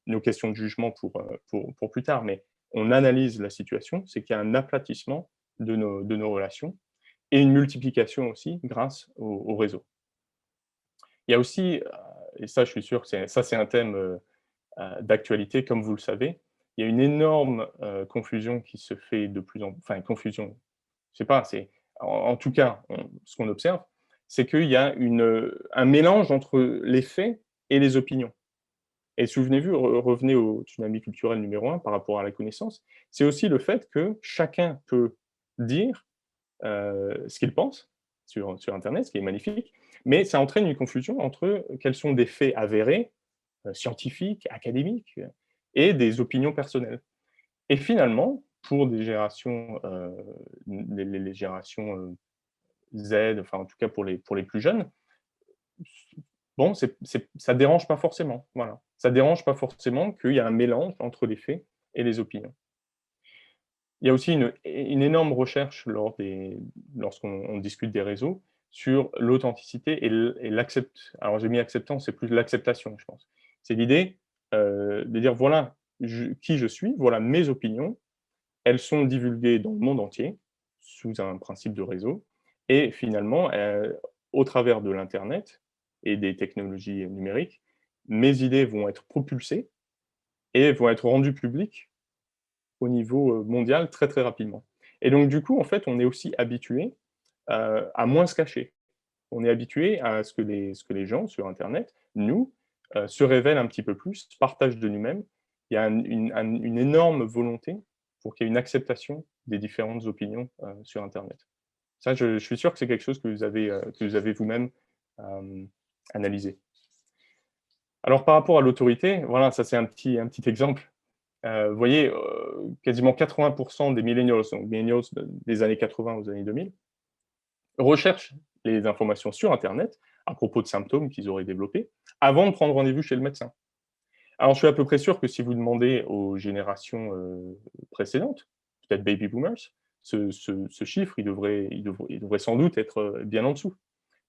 nos questions de jugement pour plus tard, mais on analyse la situation, c'est qu'il y a un aplatissement de nos relations et une multiplication aussi grâce au réseau. Il y a aussi, et ça je suis sûr que c'est un thème d'actualité, comme vous le savez, il y a une énorme confusion qui se fait de plus en plus, enfin confusion, je sais pas, c'est en tout cas, ce qu'on observe, c'est qu'il y a un mélange entre les faits et les opinions. Et souvenez-vous, revenez au tsunami culturel numéro 1 par rapport à la connaissance, c'est aussi le fait que chacun peut dire ce qu'il pense sur internet, ce qui est magnifique, mais ça entraîne une confusion entre quels sont des faits avérés, scientifiques, académiques, et des opinions personnelles. Et finalement, pour des générations, les générations, Z, enfin en tout cas pour les plus jeunes, bon, ça dérange pas forcément, voilà. Ça dérange pas forcément qu'il y a un mélange entre les faits et les opinions. Il y a aussi une énorme recherche lorsqu'on discute des réseaux sur l'authenticité et alors j'ai mis acceptance, c'est plus l'acceptation, je pense. C'est l'idée, de dire: «Voilà qui je suis, voilà mes opinions, elles sont divulguées dans le monde entier, sous un principe de réseau et finalement, au travers de l'internet et des technologies numériques, mes idées vont être propulsées et vont être rendues publiques au niveau, mondial très, très rapidement». Et donc du coup, en fait, on est aussi habitué, à moins se cacher. On est habitué à ce que les gens sur internet, nous, se révèlent un petit peu plus, partagent de nous-mêmes. Il y a une énorme volonté pour qu'il y ait une acceptation des différentes opinions, sur internet. Ça, je suis sûr que c'est quelque chose que vous avez vous-même, analysé. Alors par rapport à l'autorité, voilà, ça c'est un petit exemple. Vous voyez, quasiment 80 des millennials, donc millennials des années 80 aux années 2000, recherchent les informations sur internet à propos de symptômes qu'ils auraient développés, avant de prendre rendez-vous chez le médecin. Alors je suis à peu près sûr que si vous demandez aux générations, précédentes, peut-être baby boomers, ce chiffre, il devrait sans doute être, bien en dessous.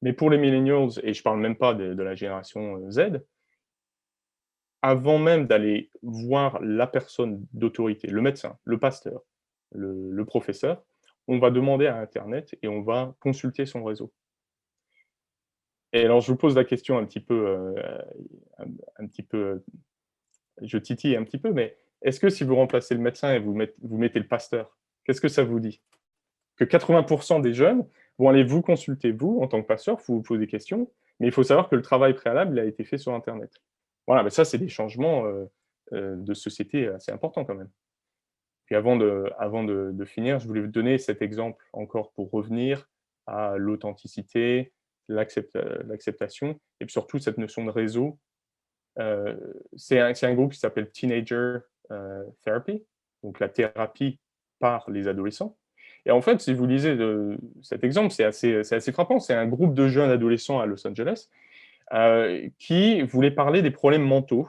Mais pour les millennials, et je parle même pas de la génération, Z, avant même d'aller voir la personne d'autorité, le médecin, le pasteur, le professeur, on va demander à internet et on va consulter son réseau. Et alors je vous pose la question un petit peu, un petit peu, je titille un petit peu, mais est-ce que si vous remplacez le médecin et vous mettez le pasteur, qu'est-ce que ça vous dit? Que 80 des jeunes vont aller vous consulter, vous, en tant que pasteur, vous poser des questions, mais il faut savoir que le travail préalable, il a été fait sur internet. Voilà, mais ça, c'est des changements, de société assez importants quand même. Puis avant de finir, je voulais vous donner cet exemple encore pour revenir à l'authenticité, l'acceptation et puis surtout cette notion de réseau. C'est un groupe qui s'appelle Teenager, Therapy, donc la thérapie par les adolescents. Et en fait, si vous lisez cet exemple, c'est assez frappant. C'est un groupe de jeunes adolescents à Los Angeles, qui voulaient parler des problèmes mentaux.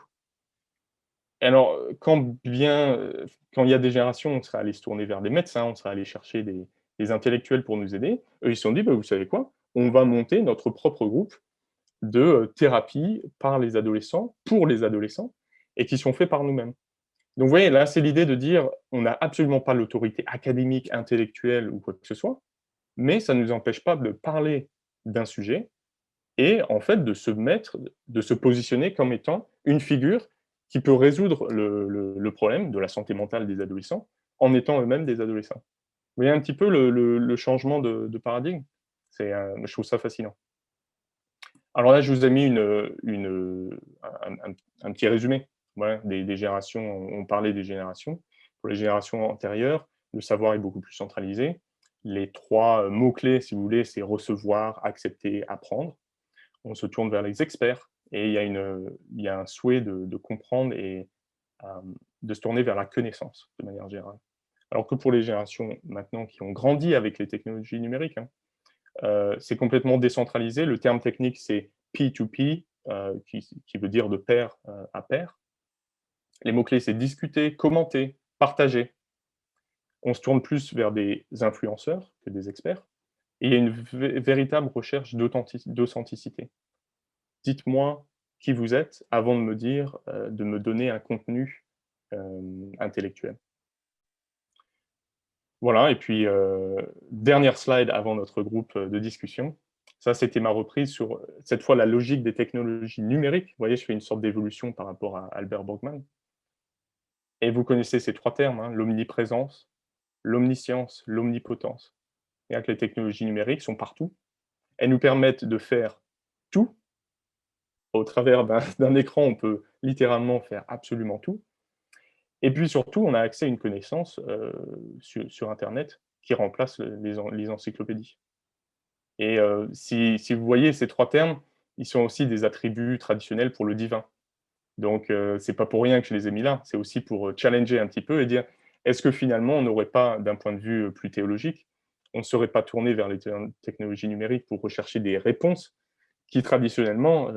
Et alors, quand il y a des générations, on serait allé se tourner vers des médecins, on serait allé chercher des intellectuels pour nous aider. Eux, ils se sont dit: «Bah, vous savez quoi? On va monter notre propre groupe de, thérapie par les adolescents, pour les adolescents et qui sont faits par nous-mêmes». Donc vous voyez, là, c'est l'idée de dire: on n'a absolument pas l'autorité académique, intellectuelle ou quoi que ce soit, mais ça ne nous empêche pas de parler d'un sujet et en fait de se positionner comme étant une figure qui peut résoudre le problème de la santé mentale des adolescents, en étant eux-mêmes des adolescents. Vous voyez un petit peu le changement de paradigme? Je trouve ça fascinant. Alors là, je vous ai mis un petit résumé, voilà, des générations. On parlait des générations. Pour les générations antérieures, le savoir est beaucoup plus centralisé. Les 3 mots-clés, si vous voulez, c'est recevoir, accepter, apprendre. On se tourne vers les experts et il y a un souhait de comprendre et de se tourner vers la connaissance, de manière générale. Alors que pour les générations maintenant qui ont grandi avec les technologies numériques, hein, c'est complètement décentralisé. Le terme technique, c'est P2P, qui veut dire de pair, à pair. Les mots-clés, c'est discuter, commenter, partager. On se tourne plus vers des influenceurs que des experts. Et il y a une véritable recherche d'authenticité. Dites-moi qui vous êtes avant de me dire, de me donner un contenu intellectuel. Voilà, et puis dernière slide avant notre groupe de discussion. Ça, c'était ma reprise sur, cette fois, la logique des technologies numériques. Vous voyez, je fais une sorte d'évolution par rapport à Albert Borgman. Et vous connaissez ces 3 termes, hein, l'omniprésence, l'omniscience, l'omnipotence. C'est-à-dire que les technologies numériques sont partout. Elles nous permettent de faire tout. Au travers d'un écran, on peut littéralement faire absolument tout. Et puis surtout, on a accès à une connaissance sur Internet qui remplace les encyclopédies. Et si vous voyez ces 3 termes, ils sont aussi des attributs traditionnels pour le divin. Donc, c'est pas pour rien que je les ai mis là, c'est aussi pour challenger un petit peu et dire, est-ce que finalement, on n'aurait pas, d'un point de vue plus théologique, on ne serait pas tourné vers les technologies numériques pour rechercher des réponses qui, traditionnellement,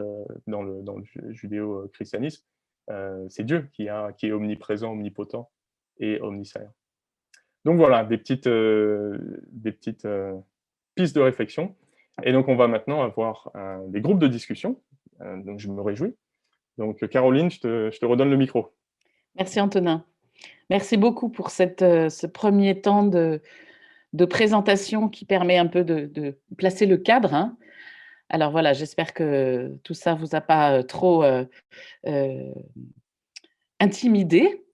dans le judéo-christianisme, c'est Dieu qui est omniprésent, omnipotent et omniscient. Donc voilà, des petites pistes de réflexion. Et donc, on va maintenant avoir des groupes de discussion. Donc, je me réjouis. Donc, Caroline, je te redonne le micro. Merci Antonin. Merci beaucoup pour ce premier temps de présentation qui permet un peu de placer le cadre, hein. Alors voilà, j'espère que tout ça ne vous a pas trop intimidé.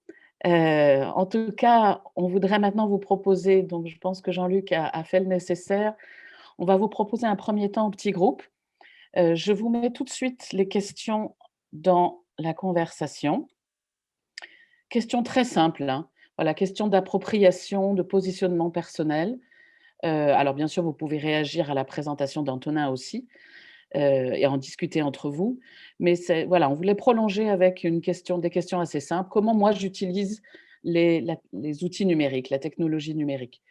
En tout cas, on voudrait maintenant vous proposer, donc je pense que Jean-Luc a fait le nécessaire, on va vous proposer un premier temps en petit groupe. Je vous mets tout de suite les questions dans la conversation. Question très simple, hein. Voilà, question d'appropriation, de positionnement personnel. Alors bien sûr, vous pouvez réagir à la présentation d'Antonin aussi, et en discuter entre vous. Mais voilà, on voulait prolonger avec des questions assez simples. Comment moi j'utilise les outils numériques, la technologie numérique?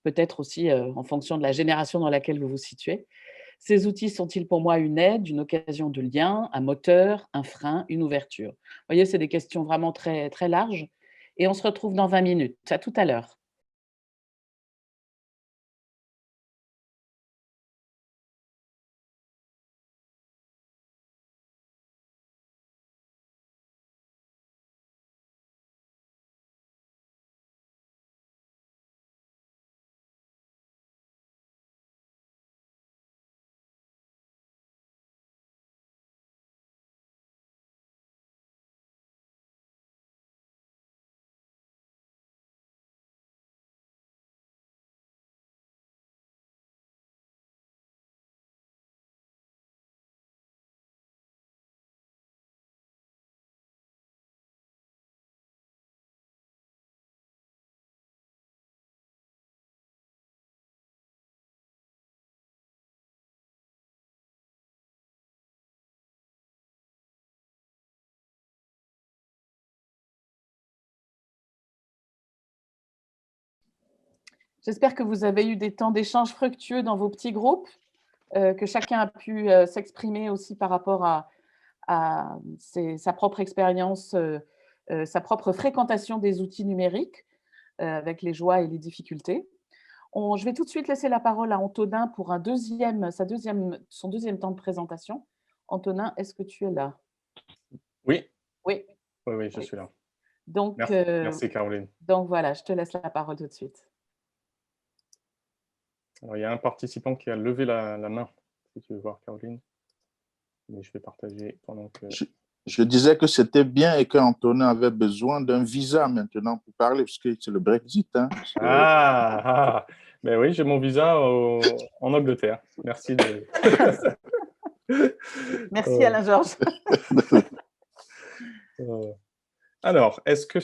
Peut-être aussi en fonction de la génération dans laquelle vous vous situez. Ces outils sont-ils pour moi une aide, une occasion de lien, un moteur, un frein, une ouverture? Vous voyez, c'est des questions vraiment très, très larges. Et on se retrouve dans 20 minutes. À tout à l'heure. J'espère que vous avez eu des temps d'échange fructueux dans vos petits groupes, que chacun a pu s'exprimer aussi par rapport à sa propre expérience, sa propre fréquentation des outils numériques, avec les joies et les difficultés. Je vais tout de suite laisser la parole à Antonin pour son deuxième temps de présentation. Antonin, est-ce que tu es là? Oui. Oui. Oui, je suis là. Donc, merci Caroline. Donc voilà, je te laisse la parole tout de suite. Alors, il y a un participant qui a levé la main, si tu veux voir Caroline. Mais je vais partager pendant que… Je disais que c'était bien et qu'Antonin avait besoin d'un visa maintenant pour parler, parce que c'est le Brexit. Hein. Ben oui, j'ai mon visa en Angleterre. Merci de… Merci Alain Georges. Alors, est-ce que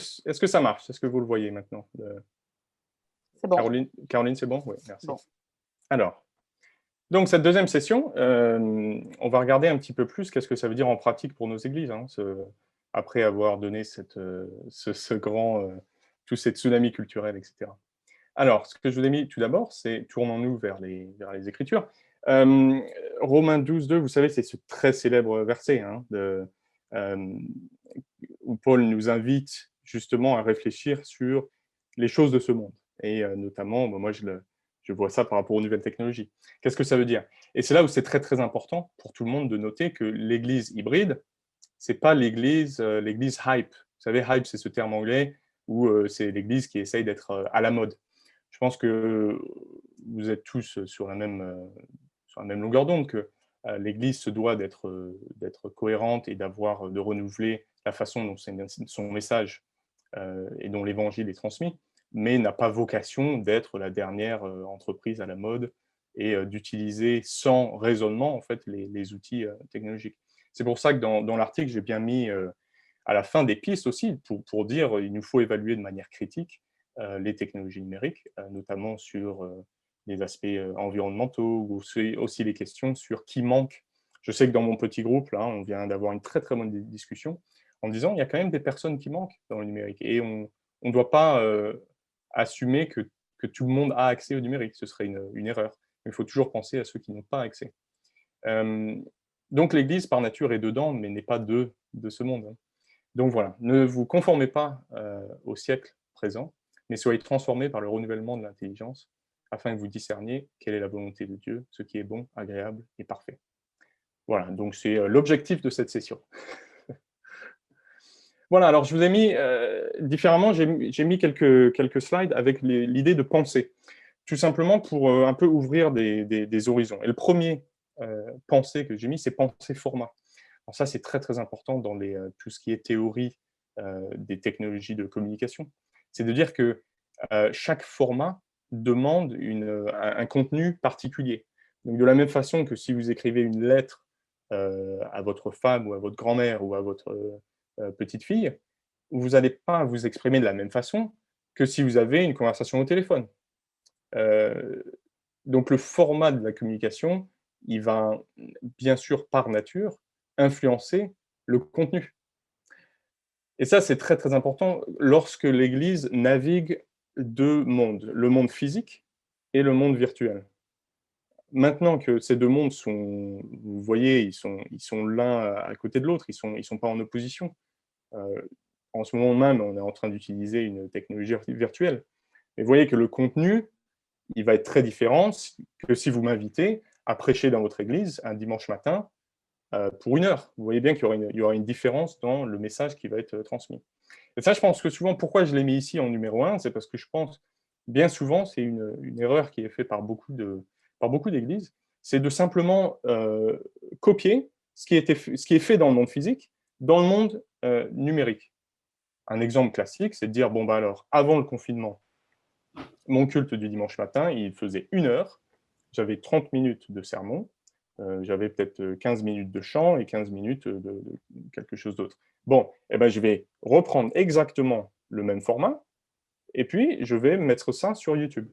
ça marche? Est-ce que vous le voyez maintenant? C'est bon. Caroline, c'est bon? Oui, merci. Bon. Alors, donc cette deuxième session, on va regarder un petit peu plus qu'est-ce que ça veut dire en pratique pour nos églises, hein, après avoir donné tous ces tsunamis culturels, etc. Alors, ce que je vous ai mis tout d'abord, c'est tournons-nous vers les Écritures. Romains 12, 2, vous savez, c'est ce très célèbre verset hein, où Paul nous invite justement à réfléchir sur les choses de ce monde. Et notamment, moi, je vois ça par rapport aux nouvelles technologies. Qu'est-ce que ça veut dire? Et c'est là où c'est très, très important pour tout le monde de noter que l'église hybride, c'est pas l'église hype. Vous savez, hype, c'est ce terme anglais où c'est l'église qui essaye d'être à la mode. Je pense que vous êtes tous sur la même longueur d'onde, que l'église se doit d'être cohérente et de renouveler la façon dont son message et dont l'évangile est transmis, mais n'a pas vocation d'être la dernière entreprise à la mode et d'utiliser sans raisonnement en fait les outils technologiques. C'est pour ça que dans l'article, j'ai bien mis à la fin des pistes aussi pour dire qu'il nous faut évaluer de manière critique les technologies numériques, notamment sur les aspects environnementaux ou aussi les questions sur qui manque. Je sais que dans mon petit groupe, là, on vient d'avoir une très très bonne discussion en disant il y a quand même des personnes qui manquent dans le numérique et on ne doit pas assumer que tout le monde a accès au numérique. Ce serait une erreur. Il faut toujours penser à ceux qui n'ont pas accès. Donc l'Église, par nature, est dedans, mais n'est pas de ce monde. Donc voilà, ne vous conformez pas au siècle présent, mais soyez transformés par le renouvellement de l'intelligence, afin que vous discerniez quelle est la volonté de Dieu, ce qui est bon, agréable et parfait. Voilà, donc c'est l'objectif de cette session. Voilà, alors je vous ai mis différemment, j'ai mis quelques slides avec l'idée de penser, tout simplement pour un peu ouvrir des horizons. Et le premier pensée que j'ai mis, c'est penser format. Alors ça, c'est très très important dans tout ce qui est théorie des technologies de communication. C'est de dire que chaque format demande un contenu particulier. Donc de la même façon que si vous écrivez une lettre à votre femme ou à votre grand-mère ou à votre petite fille, vous n'allez pas vous exprimer de la même façon que si vous avez une conversation au téléphone. Donc le format de la communication, il va bien sûr par nature influencer le contenu. Et ça, c'est très très important lorsque l'Église navigue deux mondes, le monde physique et le monde virtuel. Maintenant que ces deux mondes sont, vous voyez, ils sont l'un à côté de l'autre, ils sont pas en opposition. En ce moment même, on est en train d'utiliser une technologie virtuelle. Mais vous voyez que le contenu, il va être très différent que si vous m'invitez à prêcher dans votre église un dimanche matin pour 1 heure. Vous voyez bien qu'il y aura une différence dans le message qui va être transmis. Et ça, je pense que souvent, pourquoi je l'ai mis ici en numéro 1, c'est parce que je pense, bien souvent, c'est une erreur qui est faite par beaucoup d'églises, c'est de simplement copier ce qui est fait dans le monde physique, dans le monde numérique. Un exemple classique, c'est de dire, bon, bah alors, avant le confinement, mon culte du dimanche matin, il faisait 1 heure, j'avais 30 minutes de sermon, j'avais peut-être 15 minutes de chant et 15 minutes de quelque chose d'autre. Bon, eh ben, je vais reprendre exactement le même format, et puis je vais mettre ça sur YouTube.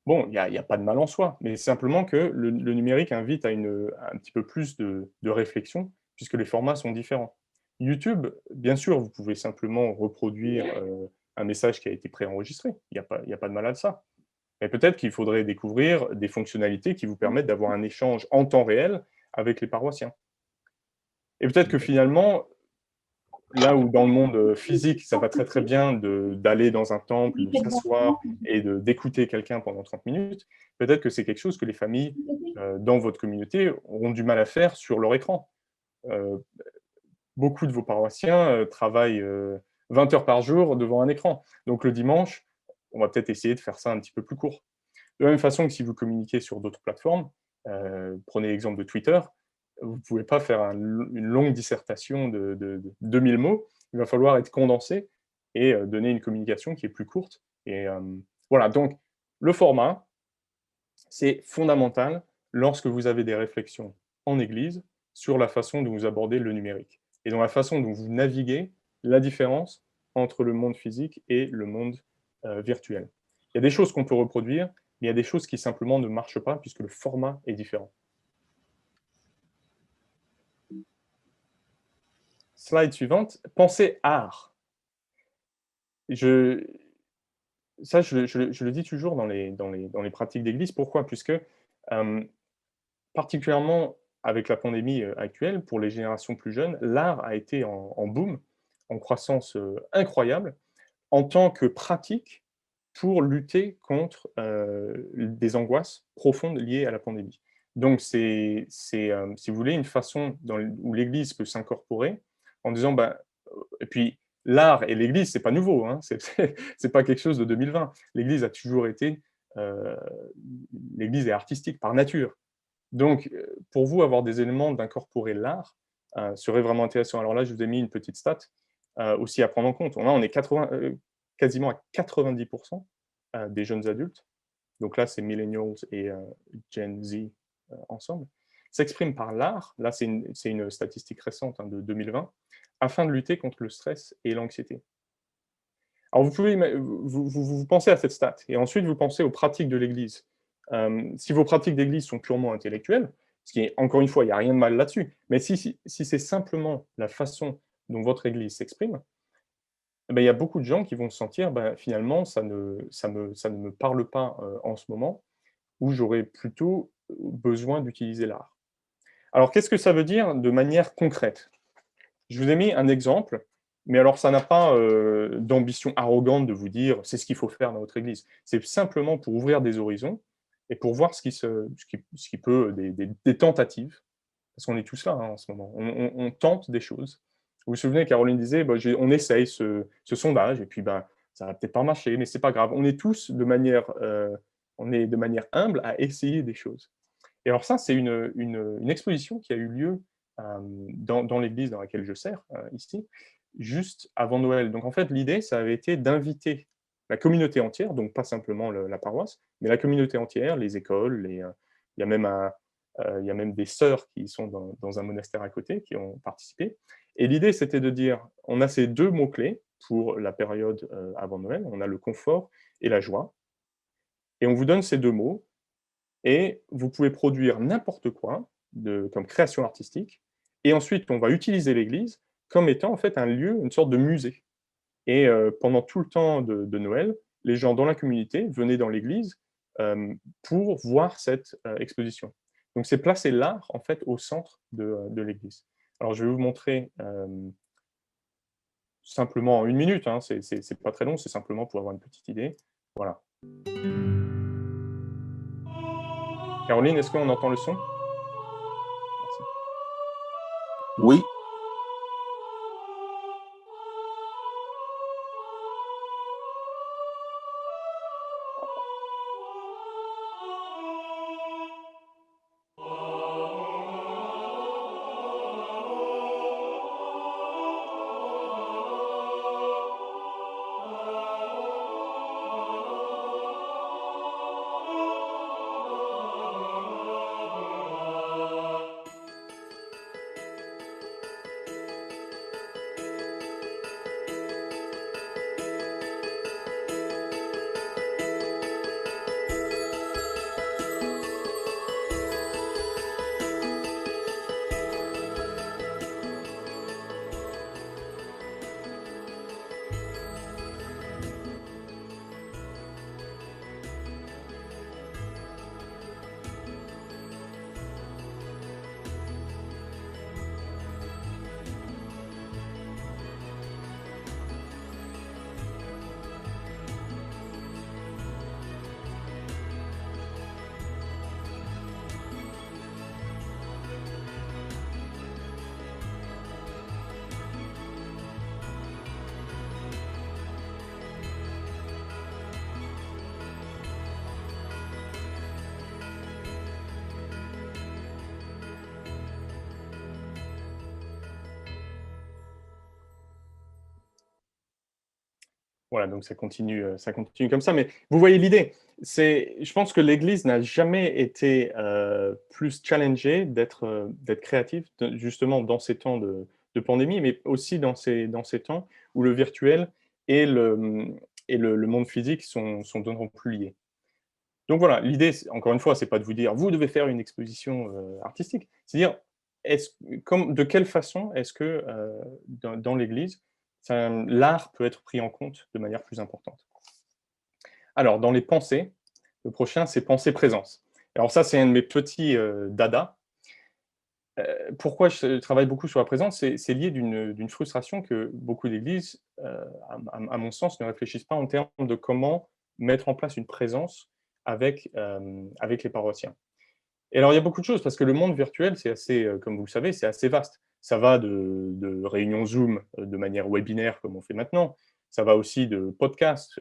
Bon, il n'y a pas de mal en soi, mais simplement que le numérique invite à un petit peu plus de réflexion, puisque les formats sont différents. YouTube, bien sûr, vous pouvez simplement reproduire un message qui a été préenregistré, il n'y a pas de mal à ça. Mais peut-être qu'il faudrait découvrir des fonctionnalités qui vous permettent d'avoir un échange en temps réel avec les paroissiens. Et peut-être que finalement, là où dans le monde physique, ça va très très bien d'aller dans un temple, de s'asseoir et d'écouter quelqu'un pendant 30 minutes, peut-être que c'est quelque chose que les familles dans votre communauté auront du mal à faire sur leur écran. Beaucoup de vos paroissiens travaillent 20 heures par jour devant un écran. Donc le dimanche, on va peut-être essayer de faire ça un petit peu plus court. De la même façon que si vous communiquez sur d'autres plateformes, prenez l'exemple de Twitter, vous ne pouvez pas faire une longue dissertation de 2000 mots, il va falloir être condensé et donner une communication qui est plus courte. Et voilà, donc le format, c'est fondamental lorsque vous avez des réflexions en Église sur la façon dont vous abordez le numérique et dans la façon dont vous naviguez la différence entre le monde physique et le monde virtuel. Il y a des choses qu'on peut reproduire, mais il y a des choses qui simplement ne marchent pas puisque le format est différent. Slide suivante, pensée art. Je le dis toujours dans les pratiques d'église. Pourquoi? Puisque, particulièrement avec la pandémie actuelle, pour les générations plus jeunes, l'art a été en boom, en croissance incroyable. En tant que pratique, pour lutter contre des angoisses profondes liées à la pandémie. Donc, c'est si vous voulez, une façon où l'Église peut s'incorporer en disant, et puis l'art et l'Église, c'est pas nouveau, hein, c'est pas quelque chose de 2020. L'Église a toujours été, l'Église est artistique par nature. Donc, pour vous, avoir des éléments d'incorporer l'art serait vraiment intéressant. Alors là, je vous ai mis une petite stat aussi à prendre en compte. Là, on est quasiment à 90% des jeunes adultes, donc là, c'est millennials et Gen Z ensemble, s'expriment par l'art, là, c'est une statistique récente de 2020, afin de lutter contre le stress et l'anxiété. Alors, vous pensez à cette stat, et ensuite, vous pensez aux pratiques de l'Église. Si vos pratiques d'Église sont purement intellectuelles, ce qui est, encore une fois, il n'y a rien de mal là-dessus, mais si c'est simplement la façon dont votre Église s'exprime, il y a beaucoup de gens qui vont se sentir, finalement, ça ne me parle pas en ce moment, où j'aurais plutôt besoin d'utiliser l'art. Alors, qu'est-ce que ça veut dire de manière concrète? Je vous ai mis un exemple, mais alors ça n'a pas d'ambition arrogante de vous dire c'est ce qu'il faut faire dans votre Église. C'est simplement pour ouvrir des horizons et pour voir ce qui peut, des tentatives, parce qu'on est tous là en ce moment. On tente des choses. Vous vous souvenez, Caroline disait, on essaye ce sondage, et puis ça va peut-être pas marcher, mais c'est pas grave. On est tous de manière humble à essayer des choses. Et alors ça, c'est une exposition qui a eu lieu dans l'église dans laquelle je sers, ici, juste avant Noël. Donc en fait, l'idée, ça avait été d'inviter la communauté entière, donc pas simplement la paroisse, mais la communauté entière, les écoles, il y a même des sœurs qui sont dans un monastère à côté, qui ont participé. Et l'idée, c'était de dire, on a ces deux mots-clés pour la période avant Noël, on a le confort et la joie, et on vous donne ces deux mots, et vous pouvez produire n'importe quoi comme création artistique, et ensuite on va utiliser l'église comme étant en fait un lieu, une sorte de musée. Et pendant tout le temps de Noël, les gens dans la communauté venaient dans l'église pour voir cette exposition. Donc c'est placer l'art en fait au centre de l'église. Alors je vais vous montrer simplement en 1 minute, hein, c'est pas très long, c'est simplement pour avoir une petite idée. Voilà. Caroline, est-ce qu'on entend le son? Merci. Oui. Voilà, donc ça continue comme ça. Mais vous voyez l'idée. Je pense que l'Église n'a jamais été plus challengée d'être créative, justement dans ces temps de pandémie, mais aussi dans ces temps où le virtuel et le monde physique sont d'autant plus liés. Donc voilà, l'idée, encore une fois, c'est pas de vous dire vous devez faire une exposition artistique, c'est dire de quelle façon est-ce que dans l'Église l'art peut être pris en compte de manière plus importante. Alors, dans les pensées, le prochain, c'est pensée-présence. Alors ça, c'est un de mes petits dada. Pourquoi je travaille beaucoup sur la présence? C'est lié d'une frustration que beaucoup d'églises, à mon sens, ne réfléchissent pas en termes de comment mettre en place une présence avec les paroissiens. Et alors, il y a beaucoup de choses, parce que le monde virtuel, c'est assez, comme vous le savez, c'est assez vaste. Ça va de réunions Zoom de manière webinaire, comme on fait maintenant. Ça va aussi de podcasts.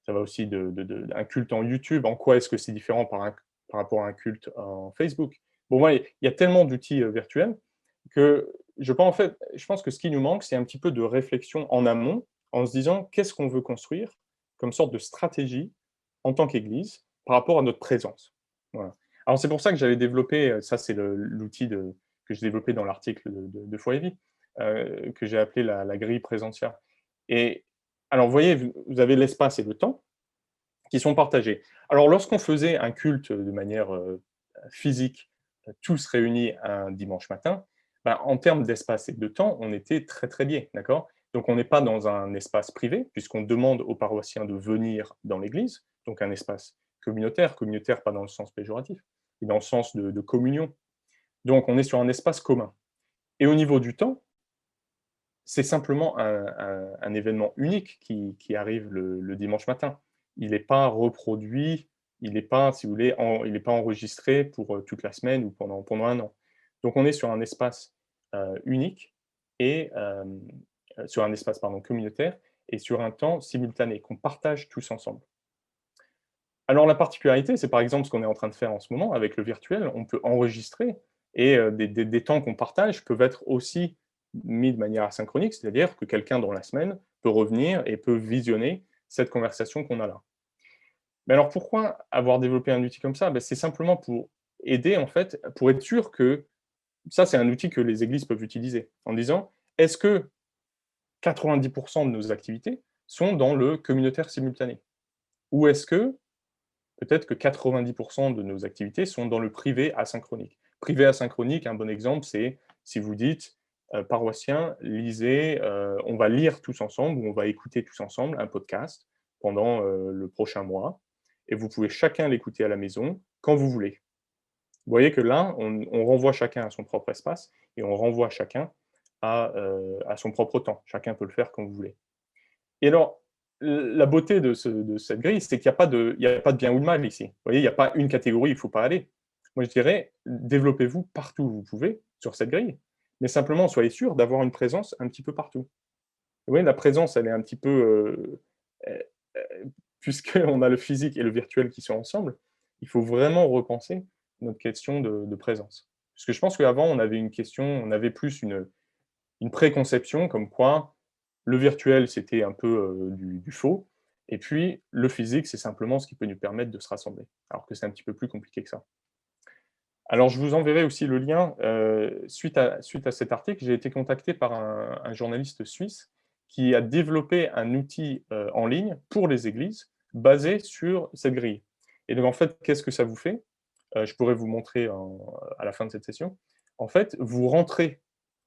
Ça va aussi d'un culte en YouTube. En quoi est-ce que c'est différent par rapport à un culte en Facebook? Bon, ouais, il y a tellement d'outils virtuels que je pense que ce qui nous manque, c'est un petit peu de réflexion en amont, en se disant qu'est-ce qu'on veut construire comme sorte de stratégie en tant qu'Église par rapport à notre présence. Voilà. Alors c'est pour ça que j'avais développé, ça c'est l'outil que j'ai développé dans l'article de Foi et Vie, que j'ai appelé la grille présentielle. Et alors vous voyez, vous avez l'espace et le temps qui sont partagés. Alors lorsqu'on faisait un culte de manière physique, tous réunis un dimanche matin, ben, en termes d'espace et de temps, on était très très liés, d'accord? Donc on n'est pas dans un espace privé, puisqu'on demande aux paroissiens de venir dans l'église, donc un espace communautaire pas dans le sens péjoratif, mais dans le sens de communion. Donc on est sur un espace commun. Et au niveau du temps, c'est simplement un événement unique qui arrive le dimanche matin. Il n'est pas reproduit, il n'est pas, si vous voulez, il n'est pas enregistré pour toute la semaine ou pendant un an. Donc on est sur un espace unique et sur un espace communautaire et sur un temps simultané qu'on partage tous ensemble. Alors la particularité, c'est par exemple ce qu'on est en train de faire en ce moment avec le virtuel. On peut enregistrer et des temps qu'on partage peuvent être aussi mis de manière asynchronique, c'est-à-dire que quelqu'un dans la semaine peut revenir et peut visionner cette conversation qu'on a là. Mais alors pourquoi avoir développé un outil comme ça? C'est simplement pour aider, en fait, pour être sûr que ça, c'est un outil que les églises peuvent utiliser, en disant, est-ce que 90% de nos activités sont dans le communautaire simultané? Ou est-ce que peut-être que 90% de nos activités sont dans le privé asynchronique? Privé asynchronique, un bon exemple, c'est si vous dites, paroissiens, lisez, on va lire tous ensemble ou on va écouter tous ensemble un podcast pendant le prochain mois, et vous pouvez chacun l'écouter à la maison quand vous voulez. Vous voyez que là, on renvoie chacun à son propre espace et on renvoie chacun à son propre temps. Chacun peut le faire quand vous voulez. Et alors, la beauté de cette grille, c'est qu'il n'y a pas de bien ou de mal ici. Vous voyez, il n'y a pas une catégorie, il ne faut pas aller. Moi, je dirais, développez-vous partout où vous pouvez sur cette grille, mais simplement, soyez sûr d'avoir une présence un petit peu partout. Vous voyez, la présence, elle est un petit peu... puisqu'on a le physique et le virtuel qui sont ensemble, il faut vraiment repenser notre question de présence. Parce que je pense qu'avant, on avait plus une préconception comme quoi le virtuel, c'était un peu du faux, et puis le physique, c'est simplement ce qui peut nous permettre de se rassembler, alors que c'est un petit peu plus compliqué que ça. Alors, je vous enverrai aussi le lien. Suite à cet article, j'ai été contacté par un journaliste suisse qui a développé un outil en ligne pour les églises basé sur cette grille. Et donc, en fait, qu'est-ce que ça vous fait? Je pourrais vous montrer à la fin de cette session. En fait, vous rentrez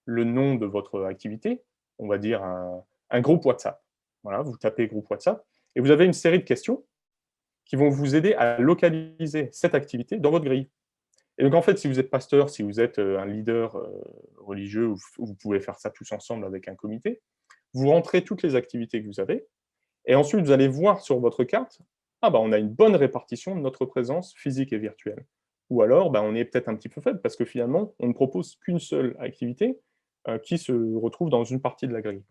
le nom de votre activité, on va dire un groupe WhatsApp. Voilà, vous tapez groupe WhatsApp, et vous avez une série de questions qui vont vous aider à localiser cette activité dans votre grille. Et donc, en fait, si vous êtes pasteur, si vous êtes un leader religieux, où vous pouvez faire ça tous ensemble avec un comité, vous rentrez toutes les activités que vous avez, et ensuite, vous allez voir sur votre carte, on a une bonne répartition de notre présence physique et virtuelle. Ou alors, on est peut-être un petit peu faible, parce que finalement, on ne propose qu'une seule activité qui se retrouve dans une partie de la grille.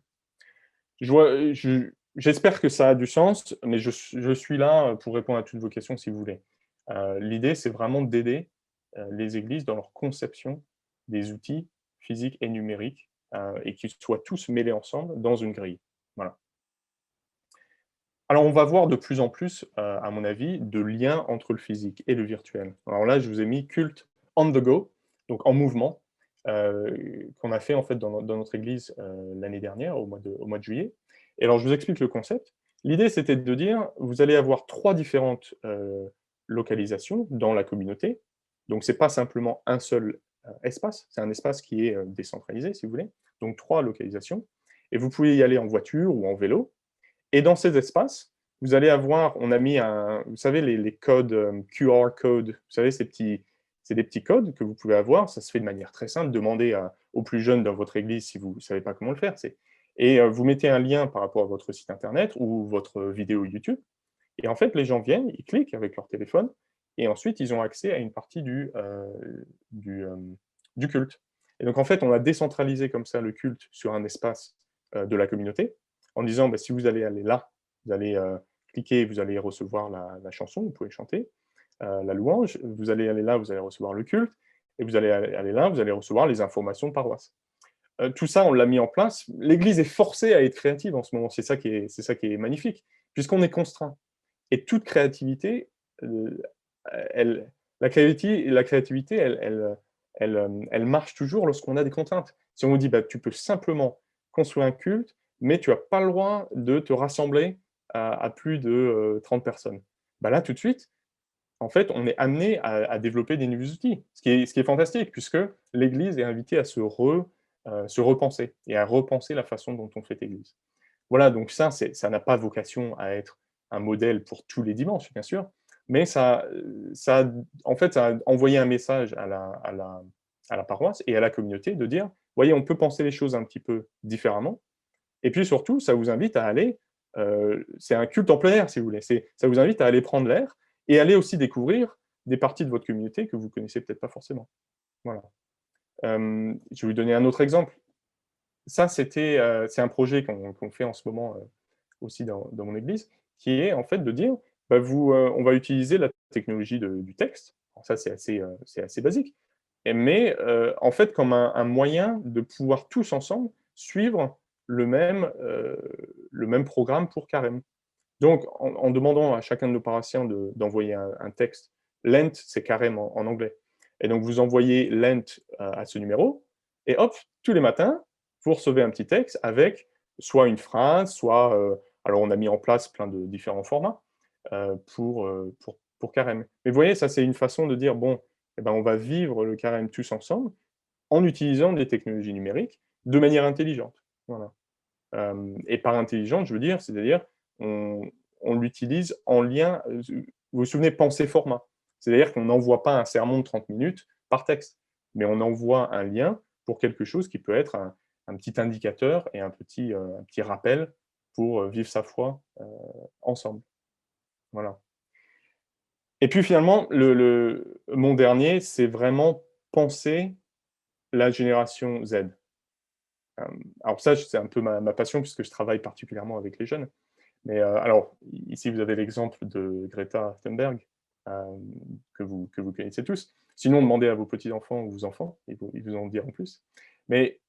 J'espère que ça a du sens, mais je suis là pour répondre à toutes vos questions si vous voulez. L'idée, c'est vraiment d'aider les églises dans leur conception des outils physiques et numériques et qu'ils soient tous mêlés ensemble dans une grille. Voilà. Alors, on va voir de plus en plus, à mon avis, de liens entre le physique et le virtuel. Alors là, je vous ai mis culte on the go, donc en mouvement, qu'on a fait en fait dans notre église l'année dernière, au mois de juillet. Et alors, je vous explique le concept. L'idée, c'était de dire, vous allez avoir 3 différentes localisations dans la communauté. Donc, ce n'est pas simplement un seul espace, c'est un espace qui est décentralisé, si vous voulez. Donc, 3 localisations. Et vous pouvez y aller en voiture ou en vélo. Et dans ces espaces, vous allez avoir, on a mis vous savez, les codes QR codes, vous savez, c'est des petits codes que vous pouvez avoir, ça se fait de manière très simple, demandez aux plus jeunes dans votre église si vous ne savez pas comment le faire, et vous mettez un lien par rapport à votre site internet ou votre vidéo YouTube, Et en fait, les gens viennent, ils cliquent avec leur téléphone, et ensuite, ils ont accès à une partie du, euh, du culte. Et donc, en fait, on a décentralisé comme ça le culte sur un espace de la communauté, en disant, bah, si vous allez aller là, vous allez cliquer, vous allez recevoir la chanson, vous pouvez chanter, la louange, vous allez aller là, vous allez recevoir le culte, et vous allez aller là, vous allez recevoir les informations de paroisse. Tout ça, on l'a mis en place. L'Église est forcée à être créative en ce moment, c'est ça qui est magnifique, puisqu'on est contraint. Et toute créativité, elle, la créativité elle marche toujours lorsqu'on a des contraintes. Si on vous dit, bah, tu peux simplement construire un culte, mais tu n'as pas le droit de te rassembler à plus de 30 personnes. Bah là, tout de suite, en fait, on est amené à développer des nouveaux outils, ce qui est fantastique, puisque l'Église est invitée à se repenser et à repenser la façon dont on fait Église. Voilà, donc ça n'a pas vocation à être un modèle pour tous les dimanches, bien sûr, mais en fait, ça a envoyé un message à la paroisse et à la communauté de dire, voyez, on peut penser les choses un petit peu différemment, et puis surtout, ça vous invite à aller, c'est un culte en plein air, si vous voulez, ça vous invite à aller prendre l'air et aller aussi découvrir des parties de votre communauté que vous connaissez peut-être pas forcément. Voilà. Je vais vous donner un autre exemple. Ça, c'est un projet qu'on fait en ce moment aussi dans mon église, qui est en fait de dire, bah, on va utiliser la technologie du texte. Alors ça, c'est assez basique. Mais en fait, comme un moyen de pouvoir tous ensemble suivre le même programme pour Carême. Donc, en demandant à chacun de nos paroissiens d'envoyer un texte, Lent, c'est Carême en anglais. Et donc, vous envoyez Lent à ce numéro, et hop, tous les matins, vous recevez un petit texte avec soit une phrase, soit... alors, on a mis en place plein de différents formats pour Carême. Mais vous voyez, ça, c'est une façon de dire, bon, eh ben, on va vivre le Carême tous ensemble en utilisant des technologies numériques de manière intelligente. Voilà. Et par intelligente, je veux dire, c'est-à-dire, on l'utilise en lien, vous vous souvenez, pensée format. C'est-à-dire qu'on n'envoie pas un sermon de 30 minutes par texte, mais on envoie un lien pour quelque chose qui peut être un petit indicateur et un petit rappel pour vivre sa foi ensemble. Voilà. Et puis finalement, mon dernier, c'est vraiment penser la génération Z. Alors ça, c'est un peu ma passion puisque je travaille particulièrement avec les jeunes. Mais alors, ici, vous avez l'exemple de Greta Thunberg, que vous connaissez tous. Sinon, demandez à vos petits-enfants ou vos enfants, ils vous en diront plus. Mais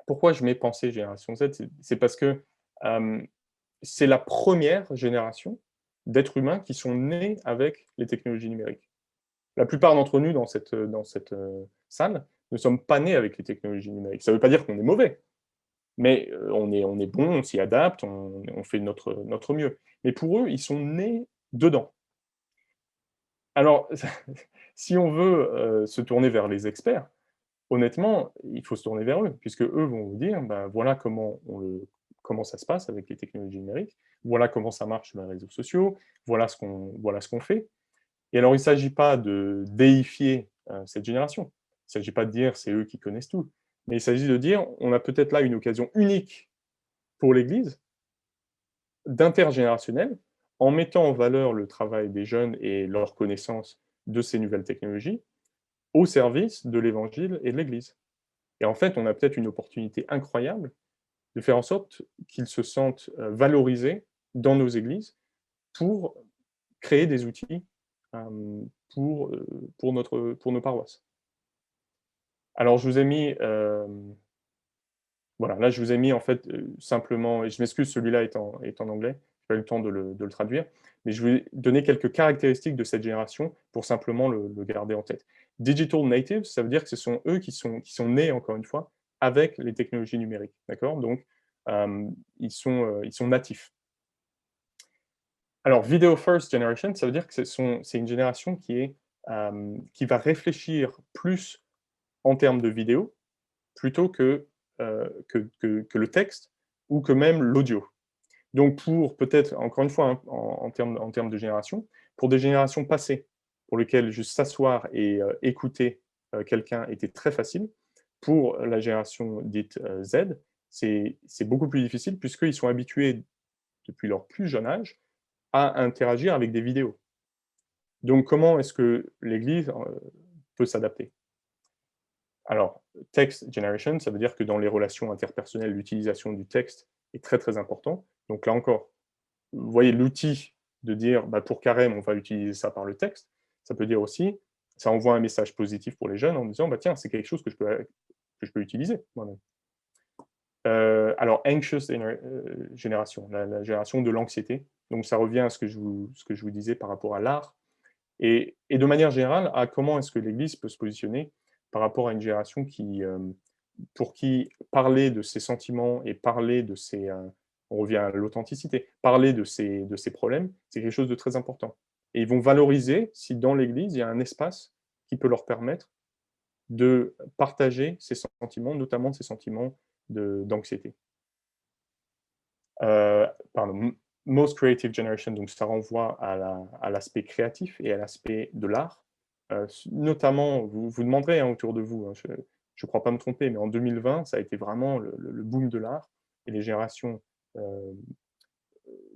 pourquoi je mets penser génération Z? C'est parce que c'est la première génération d'êtres humains qui sont nés avec les technologies numériques. La plupart d'entre nous dans cette salle ne sommes pas nés avec les technologies numériques. Ça ne veut pas dire qu'on est mauvais, mais on est bon, on s'y adapte, on fait notre mieux. Mais pour eux, ils sont nés dedans. Alors, si on veut se tourner vers les experts, honnêtement, il faut se tourner vers eux, puisque eux vont vous dire, ben, voilà comment ça se passe avec les technologies numériques, voilà comment ça marche sur les réseaux sociaux, voilà ce qu'on fait. Et alors, il ne s'agit pas de déifier cette génération. Il ne s'agit pas de dire c'est eux qui connaissent tout. Mais il s'agit de dire on a peut-être là une occasion unique pour l'Église, d'intergénérationnel, en mettant en valeur le travail des jeunes et leur connaissance de ces nouvelles technologies au service de l'Évangile et de l'Église. Et en fait, on a peut-être une opportunité incroyable de faire en sorte qu'ils se sentent valorisés dans nos églises pour créer des outils pour nos paroisses. Alors, je vous ai mis, voilà, là, je vous ai mis en fait simplement, et je m'excuse, celui-là est en anglais, je n'ai pas eu le temps de le traduire, mais je vais donner quelques caractéristiques de cette génération pour simplement le garder en tête. Digital natives, ça veut dire que ce sont eux qui sont nés, encore une fois, avec les technologies numériques, d'accord? Donc, ils sont natifs. Alors, Video First Generation, ça veut dire que c'est une génération qui va réfléchir plus en termes de vidéo, plutôt que le texte ou que même l'audio. Donc pour peut-être, encore une fois, hein, en termes de génération, pour des générations passées, pour lesquelles juste s'asseoir et écouter quelqu'un était très facile, pour la génération dite Z, c'est beaucoup plus difficile puisqu'ils sont habitués depuis leur plus jeune âge à interagir avec des vidéos. Donc, comment est-ce que l'Église peut s'adapter? Alors, text generation, ça veut dire que dans les relations interpersonnelles, l'utilisation du texte est très, très important. Donc là encore, vous voyez l'outil de dire, bah, pour Carême, on va utiliser ça par le texte. Ça peut dire aussi, ça envoie un message positif pour les jeunes en disant, bah, tiens, c'est quelque chose que je peux utiliser moi-même. Alors, anxious génération, la génération de l'anxiété. Donc, ça revient à ce que je vous disais par rapport à l'art. Et de manière générale, à comment est-ce que l'Église peut se positionner par rapport à une génération pour qui parler de ses sentiments et parler de ses... on revient à l'authenticité, parler de ses problèmes, c'est quelque chose de très important. Et ils vont valoriser si dans l'Église, il y a un espace qui peut leur permettre de partager ces sentiments, notamment ces sentiments d'anxiété. Pardon, Most Creative Generation, donc ça renvoie à l'aspect créatif et à l'aspect de l'art. Notamment, vous demanderez autour de vous, hein, je ne crois pas me tromper, mais en 2020, ça a été vraiment le boom de l'art et les générations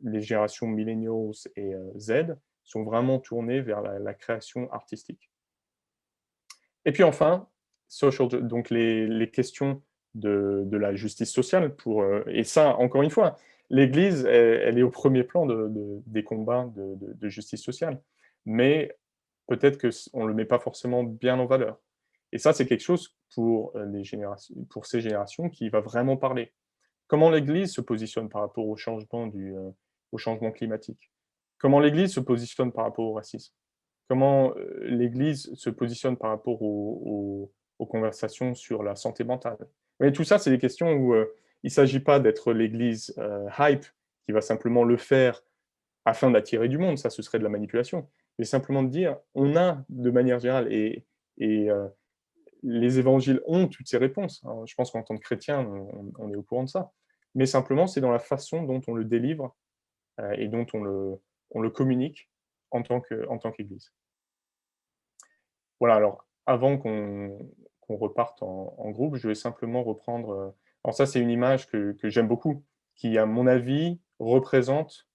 millennials et Z sont vraiment tournées vers la création artistique. Et puis enfin, donc les questions de la justice sociale, et ça, encore une fois, l'Église, elle est au premier plan des combats de justice sociale, mais peut-être qu'on ne le met pas forcément bien en valeur. Et ça, c'est quelque chose pour ces générations qui va vraiment parler. Comment l'Église se positionne par rapport au changement climatique? Comment l'Église se positionne par rapport au racisme? Comment l'Église se positionne par rapport aux conversations sur la santé mentale? Mais tout ça, c'est des questions où il ne s'agit pas d'être l'Église hype, qui va simplement le faire afin d'attirer du monde, ça, ce serait de la manipulation. Mais simplement de dire, on a, de manière générale, et les évangiles ont toutes ces réponses. Alors, je pense qu'en tant que chrétien, on est au courant de ça. Mais simplement, c'est dans la façon dont on le délivre et dont on le communique en tant qu'Église. Voilà, alors avant qu'on reparte en groupe, je vais simplement reprendre... alors ça, c'est une image que j'aime beaucoup, qui, à mon avis, représente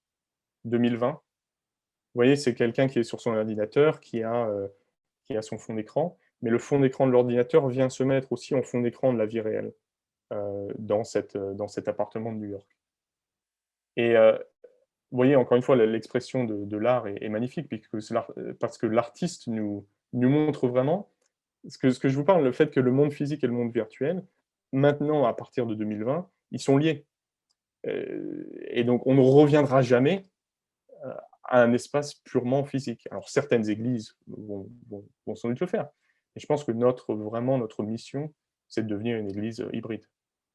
2020. Vous voyez, c'est quelqu'un qui est sur son ordinateur, qui a son fond d'écran, mais le fond d'écran de l'ordinateur vient se mettre aussi en fond d'écran de la vie réelle, dans cet appartement de New York. Et vous voyez, encore une fois, l'expression de l'art est magnifique, parce que l'artiste nous montre vraiment ce que je vous parle, le fait que le monde physique et le monde virtuel, maintenant, à partir de 2020, ils sont liés. Et donc, on ne reviendra jamais à un espace purement physique. Alors, certaines églises vont sans doute le faire, mais je pense que notre mission, c'est de devenir une église hybride,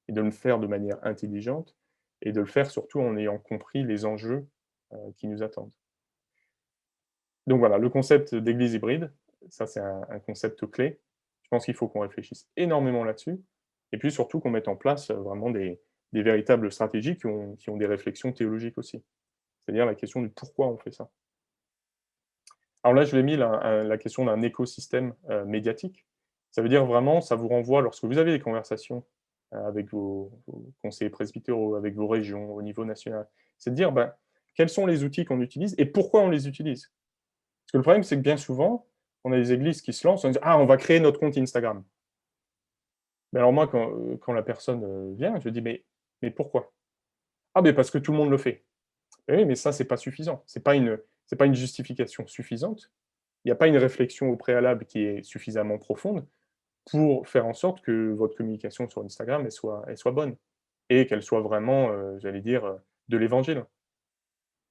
et de le faire de manière intelligente, et de le faire surtout en ayant compris les enjeux qui nous attendent. Donc voilà, le concept d'église hybride, ça c'est un concept clé. Je pense qu'il faut qu'on réfléchisse énormément là-dessus, et puis surtout qu'on mette en place vraiment des véritables stratégies qui ont des réflexions théologiques aussi. C'est-à-dire la question du pourquoi on fait ça. Alors là, je l'ai mis la question d'un écosystème médiatique. Ça veut dire vraiment, ça vous renvoie, lorsque vous avez des conversations avec vos conseillers presbytéraux, avec vos régions, au niveau national, c'est de dire quels sont les outils qu'on utilise et pourquoi on les utilise. Parce que le problème, c'est que bien souvent, on a des églises qui se lancent en disant « Ah, on va créer notre compte Instagram ». Mais alors moi, quand la personne vient, je dis « Mais pourquoi ?»« Ah, mais parce que tout le monde le fait. » Oui, mais ça, c'est pas suffisant. C'est pas une justification suffisante. Il n'y a pas une réflexion au préalable qui est suffisamment profonde pour faire en sorte que votre communication sur Instagram, elle soit bonne et qu'elle soit vraiment, j'allais dire, de l'évangile.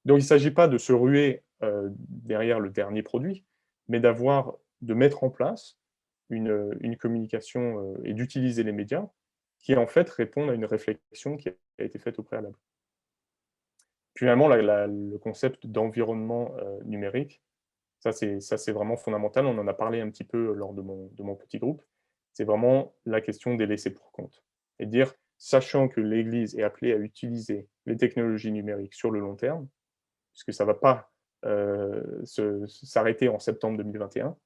Donc il ne s'agit pas de se ruer derrière le dernier produit, mais de mettre en place une communication et d'utiliser les médias qui, en fait, répondent à une réflexion qui a été faite au préalable. Finalement, le concept d'environnement numérique, ça c'est vraiment fondamental. On en a parlé un petit peu lors de mon petit groupe. C'est vraiment la question des laissés pour compte. Et dire, sachant que l'Église est appelée à utiliser les technologies numériques sur le long terme, puisque ça ne va pas s'arrêter en septembre 2021,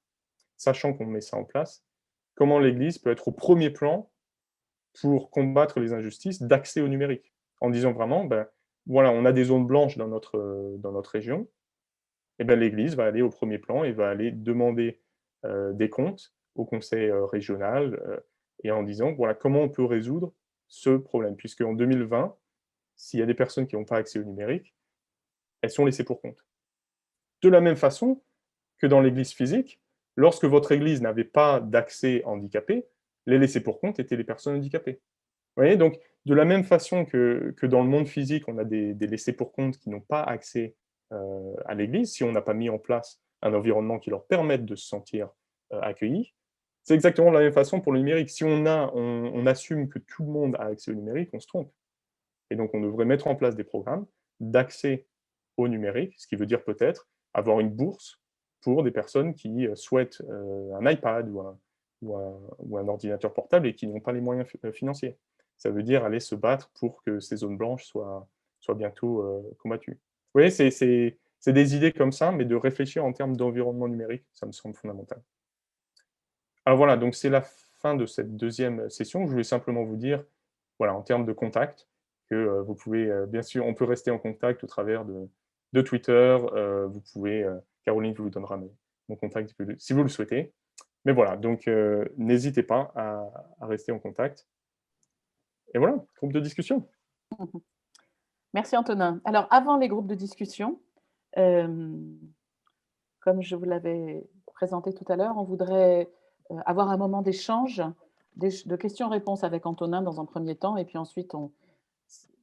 sachant qu'on met ça en place, comment l'Église peut être au premier plan pour combattre les injustices d'accès au numérique, en disant vraiment, voilà, on a des zones blanches dans notre région, et ben, l'Église va aller au premier plan et va aller demander des comptes au conseil régional et en disant, voilà, comment on peut résoudre ce problème, puisque en 2020, s'il y a des personnes qui n'ont pas accès au numérique, elles sont laissées pour compte. De la même façon que dans l'église physique, lorsque votre église n'avait pas d'accès handicapé, les laissés pour compte étaient les personnes handicapées. Vous voyez, donc de la même façon que dans le monde physique, on a des laissés pour compte qui n'ont pas accès à l'église, si on n'a pas mis en place un environnement qui leur permette de se sentir accueillis, c'est exactement de la même façon pour le numérique. Si on assume que tout le monde a accès au numérique, on se trompe. Et donc, on devrait mettre en place des programmes d'accès au numérique, ce qui veut dire peut-être avoir une bourse pour des personnes qui souhaitent un iPad ou un ordinateur portable et qui n'ont pas les moyens financiers. Ça veut dire aller se battre pour que ces zones blanches soient bientôt combattues. Vous voyez, c'est des idées comme ça, mais de réfléchir en termes d'environnement numérique, ça me semble fondamental. Alors voilà, donc c'est la fin de cette deuxième session. Je voulais simplement vous dire, voilà, en termes de contact, que vous pouvez, bien sûr, on peut rester en contact au travers de Twitter. Vous pouvez, Caroline vous donnera mon contact si vous le souhaitez. Mais voilà, donc n'hésitez pas à rester en contact. Et voilà, groupe de discussion. Merci Antonin. Alors, avant les groupes de discussion, comme je vous l'avais présenté tout à l'heure, on voudrait avoir un moment d'échange, de questions-réponses avec Antonin dans un premier temps, et puis ensuite,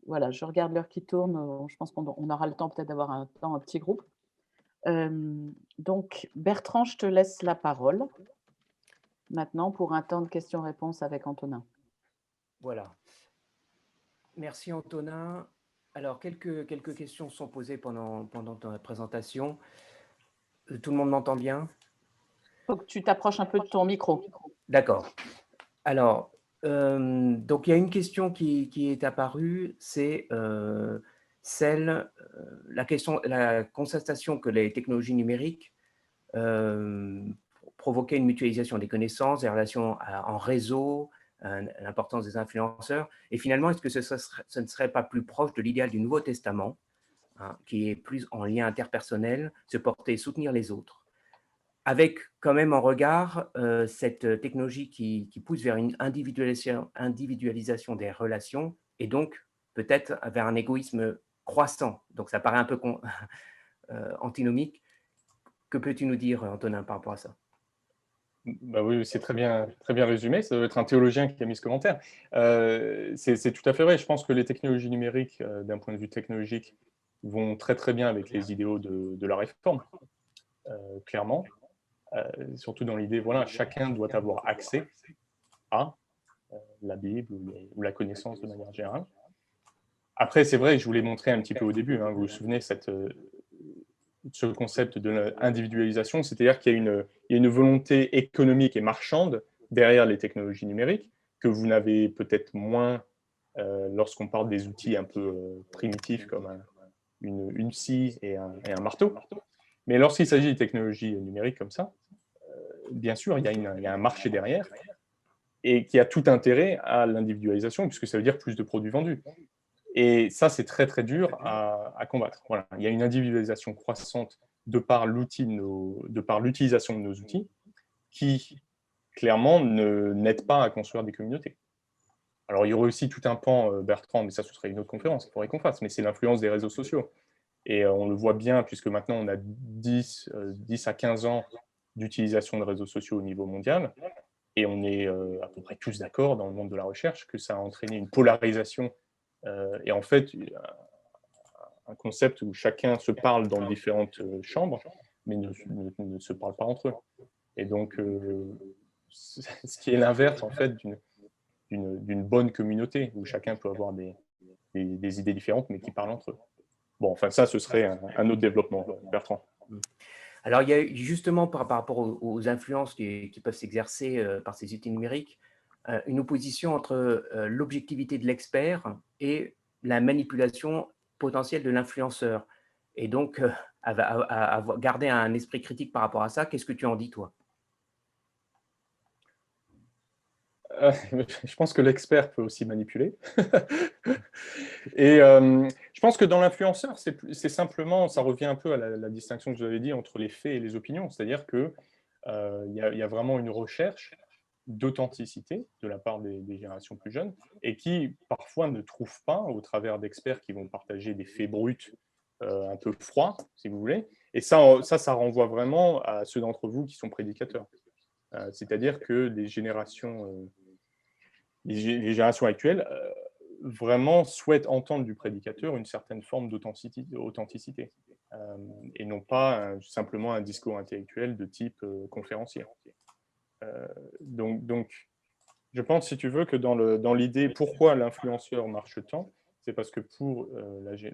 voilà, je regarde l'heure qui tourne, je pense qu'on aura le temps peut-être d'avoir un petit groupe. Donc, Bertrand, je te laisse la parole maintenant pour un temps de questions-réponses avec Antonin. Voilà. Merci Antonin. Alors, quelques questions sont posées pendant ta présentation. Tout le monde m'entend bien? Il faut que tu t'approches un peu de ton micro. D'accord. Alors, donc il y a une question qui est apparue, c'est la constatation que les technologies numériques provoquaient une mutualisation des connaissances, des relations en réseau, l'importance des influenceurs. Et finalement, est-ce que ce ne serait pas plus proche de l'idéal du Nouveau Testament, hein, qui est plus en lien interpersonnel, se porter et soutenir les autres, avec quand même en regard cette technologie qui pousse vers une individualisation des relations et donc peut-être vers un égoïsme croissant. Donc ça paraît un peu antinomique. Que peux-tu nous dire, Antonin, par rapport à ça? Bah oui, c'est très bien résumé. Ça doit être un théologien qui a mis ce commentaire. C'est tout à fait vrai. Je pense que les technologies numériques, d'un point de vue technologique, vont très très bien avec les idéaux de la réforme, clairement. Surtout dans l'idée, voilà, chacun doit avoir accès à la Bible ou la connaissance de manière générale. Après, c'est vrai, je vous l'ai montré un petit peu au début, hein, vous vous souvenez, ce concept de l'individualisation, c'est-à-dire qu'il y a une volonté économique et marchande derrière les technologies numériques, que vous n'avez peut-être moins lorsqu'on parle des outils un peu primitifs comme une scie et un marteau. Mais lorsqu'il s'agit de technologies numériques comme ça, bien sûr, il y a un marché derrière et qui a tout intérêt à l'individualisation, puisque ça veut dire plus de produits vendus. Et ça, c'est très, très dur à combattre. Voilà. Il y a une individualisation croissante de par l'utilisation de nos outils qui, clairement, n'aide pas à construire des communautés. Alors, il y aurait aussi tout un pan, Bertrand, mais ça, ce serait une autre conférence qu'il faudrait qu'on fasse, mais c'est l'influence des réseaux sociaux. Et on le voit bien, puisque maintenant, on a 10 à 15 ans d'utilisation de réseaux sociaux au niveau mondial, et on est à peu près tous d'accord dans le monde de la recherche que ça a entraîné une polarisation et en fait un concept où chacun se parle dans différentes chambres, mais ne se parle pas entre eux. Et donc, ce qui est l'inverse en fait d'une bonne communauté, où chacun peut avoir des idées différentes, mais qui parlent entre eux. Bon, enfin ça, ce serait un autre développement, Bertrand. Alors, il y a justement, par rapport aux influences qui peuvent s'exercer par ces outils numériques, une opposition entre l'objectivité de l'expert et la manipulation potentielle de l'influenceur. Et donc, à garder un esprit critique par rapport à ça, qu'est-ce que tu en dis, toi? Je pense que l'expert peut aussi manipuler. Et Je pense que dans l'influenceur, c'est simplement, ça revient un peu à la distinction que je vous avais dit entre les faits et les opinions. C'est-à-dire qu'il y a vraiment une recherche d'authenticité de la part des générations plus jeunes et qui, parfois, ne trouvent pas, au travers d'experts qui vont partager des faits bruts un peu froids, si vous voulez. Et ça renvoie vraiment à ceux d'entre vous qui sont prédicateurs. C'est-à-dire que les générations actuelles vraiment souhaitent entendre du prédicateur une certaine forme d'authenticité et non pas simplement un discours intellectuel de type conférencier. Donc, je pense, si tu veux, que dans l'idée pourquoi l'influenceur marche tant, c'est parce que pour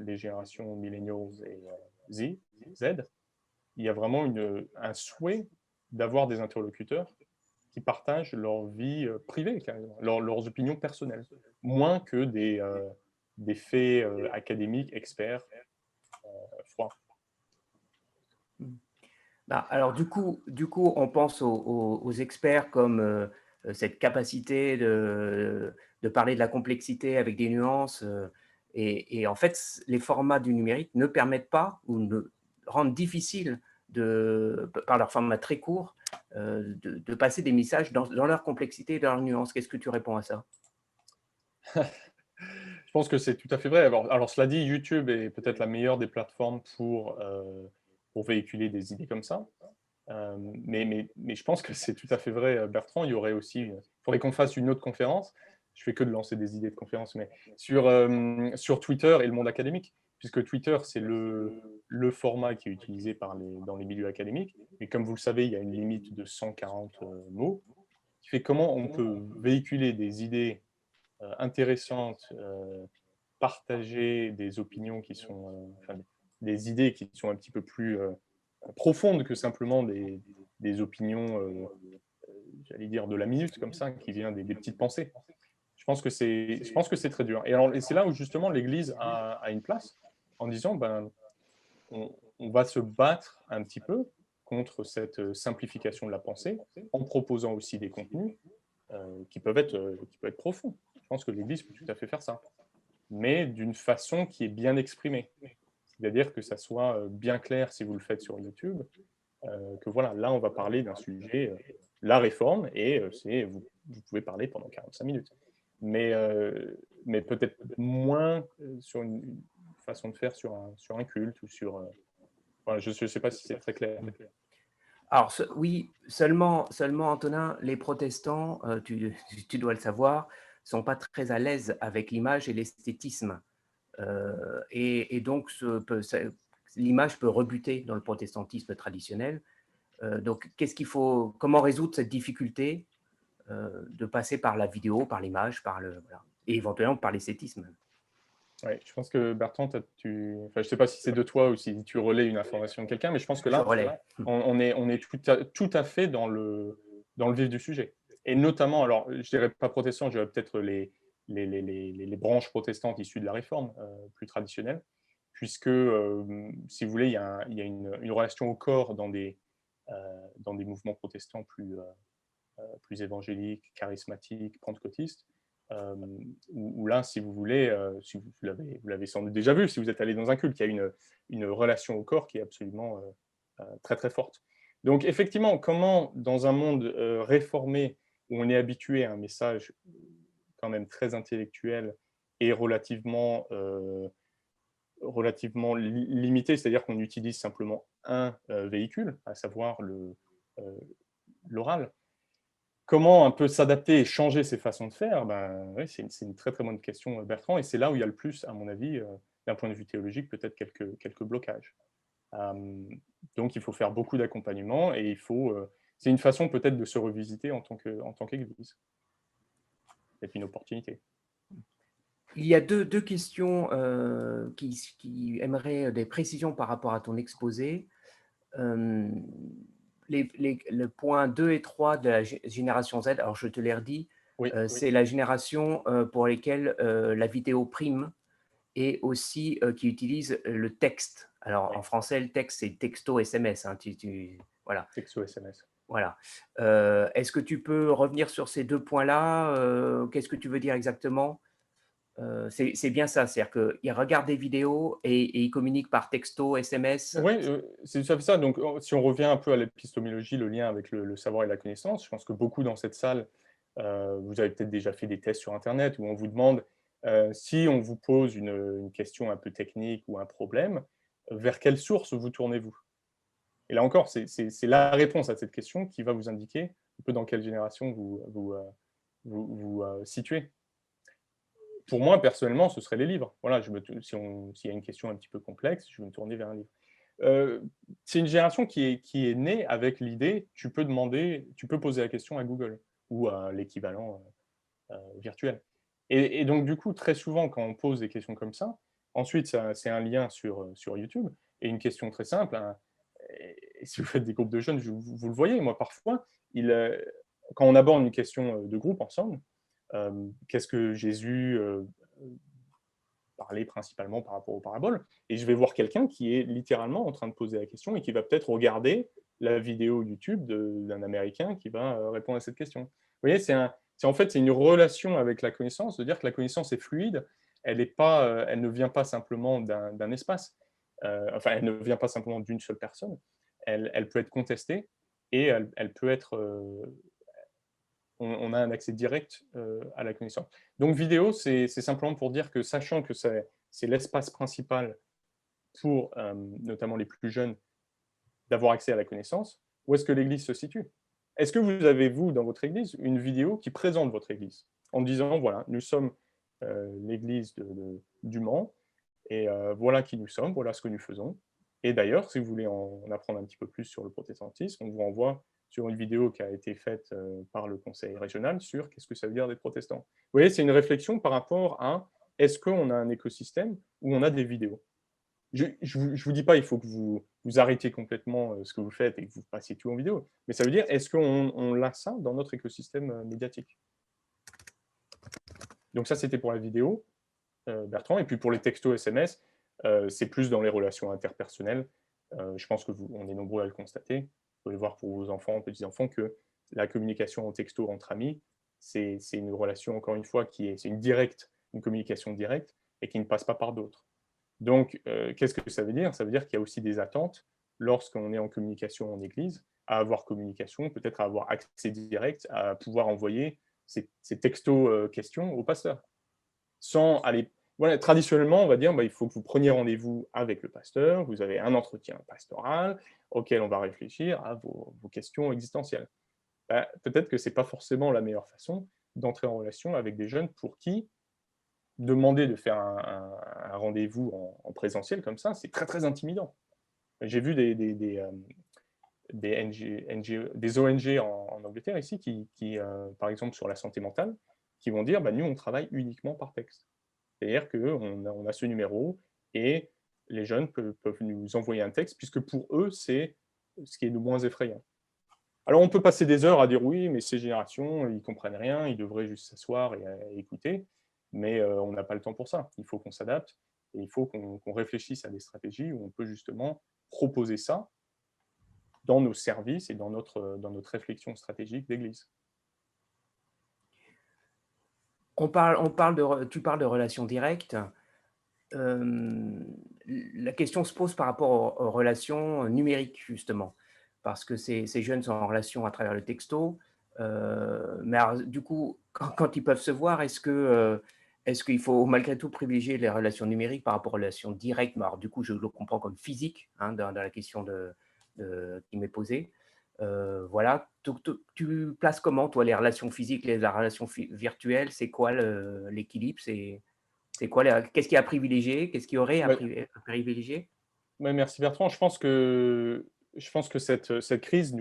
les générations millennials et Z, il y a vraiment un souhait d'avoir des interlocuteurs qui partagent leur vie privée, carrément, leurs opinions personnelles, moins que des faits académiques, experts, froids. Alors du coup, on pense aux experts comme cette capacité de parler de la complexité avec des nuances. Et en fait, les formats du numérique ne permettent pas ou ne rendent difficile, par leur format très court, de passer des messages dans leur complexité et dans leur nuance. Qu'est-ce que tu réponds à ça? Je pense que c'est tout à fait vrai. Alors, cela dit, YouTube est peut-être la meilleure des plateformes pour véhiculer des idées comme ça. Mais je pense que c'est tout à fait vrai, Bertrand. Il y aurait aussi, il faudrait qu'on fasse une autre conférence. Je fais que de lancer des idées de conférence, mais sur Twitter et le monde académique, puisque Twitter, c'est le format qui est utilisé dans les milieux académiques. Mais comme vous le savez, il y a une limite de 140 mots, qui fait comment on peut véhiculer des idées intéressantes, partager des opinions qui sont, des idées qui sont un petit peu plus profondes que simplement des opinions, j'allais dire de la minute comme ça, qui vient des petites pensées. Je pense que c'est très dur. Et c'est là où justement l'Église a une place, en disant on va se battre un petit peu contre cette simplification de la pensée, en proposant aussi des contenus qui peuvent être profonds. Je pense que l'Église peut tout à fait faire ça, mais d'une façon qui est bien exprimée. C'est-à-dire que ça soit bien clair si vous le faites sur YouTube, que voilà, là on va parler d'un sujet, la réforme, et vous pouvez parler pendant 45 minutes. Mais peut-être moins sur une façon de faire sur un culte ou sur... voilà, je ne sais pas si c'est très clair. Alors oui, seulement Antonin, les protestants, tu dois le savoir, ne sont pas très à l'aise avec l'image et l'esthétisme. Et donc, l'image peut rebuter dans le protestantisme traditionnel. Donc, comment résoudre cette difficulté de passer par la vidéo, par l'image, et éventuellement par l'esthétisme? Oui, je pense que Bertrand, je ne sais pas si c'est de toi ou si tu relais une information de quelqu'un, mais je pense que là, on est tout à fait dans le vif du sujet. Et notamment, alors, je ne dirais pas protestant, je dirais peut-être les branches protestantes issues de la Réforme, plus traditionnelles, puisque, si vous voulez, il y a une relation au corps dans des mouvements protestants plus évangéliques, charismatiques, pentecôtistes, où là, si vous voulez, si vous l'avez sans doute déjà vu, si vous êtes allé dans un culte, il y a une relation au corps qui est absolument très, très forte. Donc, effectivement, comment, dans un monde réformé, où on est habitué à un message quand même très intellectuel et relativement limité, c'est-à-dire qu'on utilise simplement un véhicule, à savoir l'oral. Comment un peu s'adapter et changer ses façons de faire? Oui, c'est une très très bonne question, Bertrand, et c'est là où il y a le plus, à mon avis, d'un point de vue théologique, peut-être quelques blocages. Donc il faut faire beaucoup d'accompagnement, et c'est une façon peut-être de se revisiter en tant qu'Église. C'est une opportunité. Il y a deux questions qui aimeraient des précisions par rapport à ton exposé. Le point 2 et 3 de la génération Z, alors je te l'ai redit, oui, c'est la génération pour laquelle la vidéo prime, et aussi qui utilise le texte. Alors en français, le texte, c'est texto SMS. Hein, voilà. Texto SMS. Voilà. Est-ce que tu peux revenir sur ces deux points-là? Qu'est-ce que tu veux dire exactement? C'est bien ça, c'est-à-dire qu'ils regardent des vidéos et ils communiquent par texto, SMS. Oui, c'est tout à fait ça. Donc, si on revient un peu à l'épistémologie, le lien avec le savoir et la connaissance, je pense que beaucoup dans cette salle, vous avez peut-être déjà fait des tests sur Internet où on vous demande, si on vous pose une question un peu technique ou un problème, vers quelle source vous tournez-vous? Et là encore, c'est la réponse à cette question qui va vous indiquer un peu dans quelle génération vous situez. Pour moi, personnellement, ce serait les livres. Voilà, s'il y a une question un petit peu complexe, je vais me tourner vers un livre. C'est une génération qui est née avec l'idée, tu peux poser la question à Google ou à l'équivalent virtuel. Et donc, du coup, très souvent, quand on pose des questions comme ça, ensuite, c'est un lien sur YouTube et une question très simple. Et si vous faites des groupes de jeunes, vous le voyez, moi, parfois, quand on aborde une question de groupe ensemble, qu'est-ce que Jésus parlait principalement par rapport aux paraboles, et je vais voir quelqu'un qui est littéralement en train de poser la question et qui va peut-être regarder la vidéo YouTube d'un Américain qui va répondre à cette question. Vous voyez, en fait, c'est une relation avec la connaissance, de dire que la connaissance est fluide, elle ne vient pas simplement d'un espace, enfin, elle ne vient pas simplement d'une seule personne, elle peut être contestée et elle peut être on a un accès direct à la connaissance. Donc, vidéo, c'est simplement pour dire que, sachant que c'est l'espace principal pour notamment les plus jeunes d'avoir accès à la connaissance, où est-ce que l'Église se situe? Est-ce que vous avez, vous, dans votre Église, une vidéo qui présente votre Église, en disant, voilà, nous sommes l'Église du Mans, et voilà qui nous sommes, voilà ce que nous faisons. Et d'ailleurs, si vous voulez en apprendre un petit peu plus sur le protestantisme, on vous renvoie sur une vidéo qui a été faite par le conseil régional sur qu'est-ce que ça veut dire d'être protestant. Vous voyez, c'est une réflexion par rapport à est-ce qu'on a un écosystème où on a des vidéos. Je ne vous dis pas il faut que vous arrêtiez complètement ce que vous faites et que vous passiez tout en vidéo, mais ça veut dire est-ce qu'on l'a ça dans notre écosystème médiatique. Donc ça, c'était pour la vidéo, Bertrand. Et puis pour les textos SMS, c'est plus dans les relations interpersonnelles. Je pense qu'on est nombreux à le constater. Vous pouvez voir pour vos enfants, petits-enfants, que la communication en texto entre amis, c'est une relation, encore une fois, c'est une communication directe et qui ne passe pas par d'autres. Donc, qu'est-ce que ça veut dire? Ça veut dire qu'il y a aussi des attentes lorsqu'on est en communication en Église, à avoir communication, peut-être à avoir accès direct, à pouvoir envoyer ces textos questions au pasteur. Sans aller... Voilà, traditionnellement, on va dire il faut que vous preniez rendez-vous avec le pasteur, vous avez un entretien pastoral auquel on va réfléchir à vos questions existentielles. Peut-être que ce n'est pas forcément la meilleure façon d'entrer en relation avec des jeunes pour qui demander de faire un rendez-vous en présentiel comme ça, c'est très, très intimidant. J'ai vu des ONG en Angleterre ici qui par exemple, sur la santé mentale, qui vont dire nous, on travaille uniquement par texte. C'est-à-dire qu'on a ce numéro et les jeunes peuvent nous envoyer un texte, puisque pour eux, c'est ce qui est le moins effrayant. Alors, on peut passer des heures à dire oui, mais ces générations, ils ne comprennent rien, ils devraient juste s'asseoir et écouter, mais on n'a pas le temps pour ça. Il faut qu'on s'adapte et il faut qu'on réfléchisse à des stratégies où on peut justement proposer ça dans nos services et dans notre réflexion stratégique d'Église. Tu parles de relations directes. La question se pose par rapport aux relations numériques, justement, parce que ces jeunes sont en relation à travers le texto. Mais alors, du coup, quand ils peuvent se voir, est-ce qu'il faut malgré tout privilégier les relations numériques par rapport aux relations directes? Alors, du coup, je le comprends comme physique, dans la question qui m'est posée. Voilà, tu places comment, toi, les relations physiques et la relation virtuelle? C'est quoi l'équilibre? C'est quoi qu'est-ce qui est à privilégier? Qu'est-ce qui aurait à privilégier? Merci Bertrand. Je pense que cette crise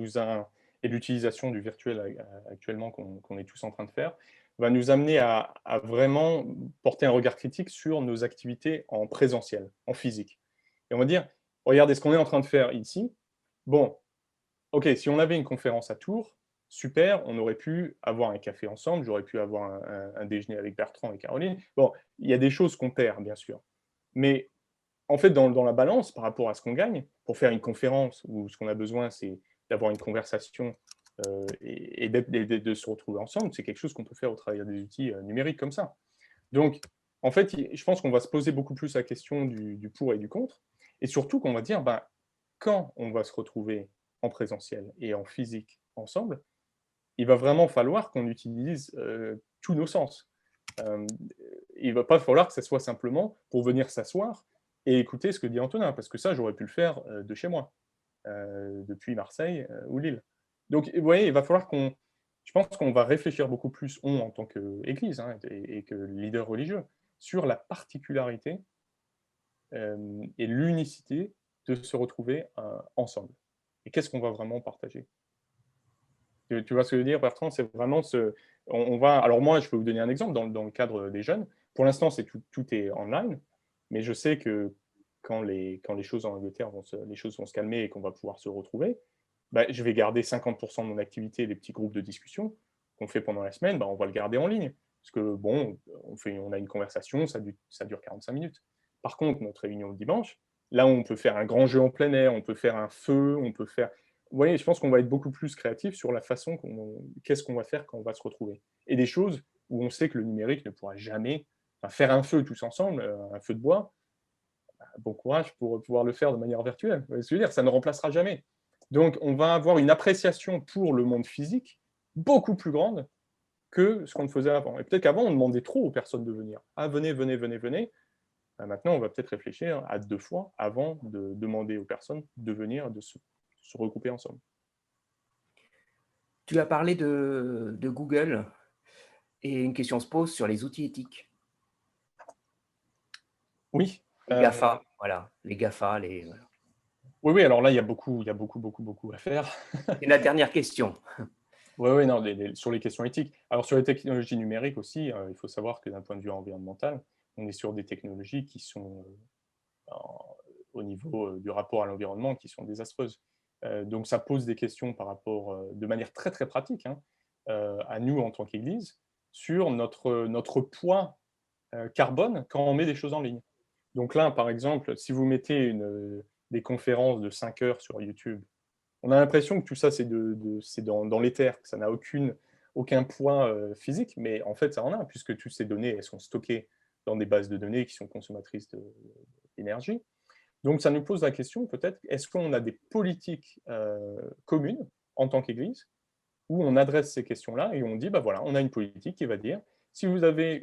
et l'utilisation du virtuel actuellement qu'on est tous en train de faire, va nous amener à vraiment porter un regard critique sur nos activités en présentiel, en physique. Et on va dire, regardez ce qu'on est en train de faire ici. Bon, ok, si on avait une conférence à Tours, super, on aurait pu avoir un café ensemble, j'aurais pu avoir un déjeuner avec Bertrand et Caroline. Bon, il y a des choses qu'on perd, bien sûr. Mais en fait, dans la balance, par rapport à ce qu'on gagne, pour faire une conférence où ce qu'on a besoin, c'est d'avoir une conversation et de se retrouver ensemble, c'est quelque chose qu'on peut faire au travers des outils numériques comme ça. Donc, En fait, je pense qu'on va se poser beaucoup plus la question du pour et du contre, et surtout qu'on va dire, quand on va se retrouver en présentiel et en physique ensemble, il va vraiment falloir qu'on utilise tous nos sens. Il ne va pas falloir que ce soit simplement pour venir s'asseoir et écouter ce que dit Antonin, parce que ça, j'aurais pu le faire de chez moi, depuis Marseille ou Lille. Donc, vous voyez, il va falloir je pense qu'on va réfléchir beaucoup plus, en tant qu'Église et que leader religieux, sur la particularité et l'unicité de se retrouver ensemble. Et qu'est-ce qu'on va vraiment partager? Tu vois ce que je veux dire, Bertrand? C'est vraiment on va. Alors moi, je peux vous donner un exemple dans le cadre des jeunes. Pour l'instant, tout est online, mais je sais que quand les choses en Angleterre les choses vont se calmer et qu'on va pouvoir se retrouver, je vais garder 50% de mon activité, les petits groupes de discussion qu'on fait pendant la semaine, on va le garder en ligne. Parce que bon, on a une conversation, ça dure 45 minutes. Par contre, notre réunion le dimanche, là où on peut faire un grand jeu en plein air, on peut faire un feu, on peut faire. Vous voyez, je pense qu'on va être beaucoup plus créatif sur la façon qu'est-ce qu'on va faire quand on va se retrouver. Et des choses où on sait que le numérique ne pourra jamais faire un feu tous ensemble, un feu de bois, bon courage pour pouvoir le faire de manière virtuelle. Vous voyez ce que je veux dire, ça ne remplacera jamais. Donc, on va avoir une appréciation pour le monde physique beaucoup plus grande que ce qu'on faisait avant. Et peut-être qu'avant, on demandait trop aux personnes de venir. Ah, venez, venez, venez, venez. Maintenant, on va peut-être réfléchir à 2 fois avant de demander aux personnes de venir, de se regrouper ensemble. Tu as parlé de Google et une question se pose sur les outils éthiques. Oui. Les GAFA, voilà. Les GAFA, voilà. Oui, alors là, il y a beaucoup à faire. Et la dernière question. Oui, non, sur les questions éthiques. Alors, sur les technologies numériques aussi, il faut savoir que d'un point de vue environnemental, on est sur des technologies qui sont, au niveau du rapport à l'environnement, qui sont désastreuses. Donc, ça pose des questions par rapport, de manière très, très pratique, à nous en tant qu'Église, sur notre poids carbone quand on met des choses en ligne. Donc là, par exemple, si vous mettez des conférences de 5 heures sur YouTube, on a l'impression que tout ça, c'est dans l'éther, que ça n'a aucun poids physique, mais en fait, ça en a, puisque toutes ces données, elles sont stockées dans des bases de données qui sont consommatrices d'énergie. Donc, ça nous pose la question, peut-être, est-ce qu'on a des politiques communes, en tant qu'Église, où on adresse ces questions-là et on dit, voilà, on a une politique qui va dire, si vous avez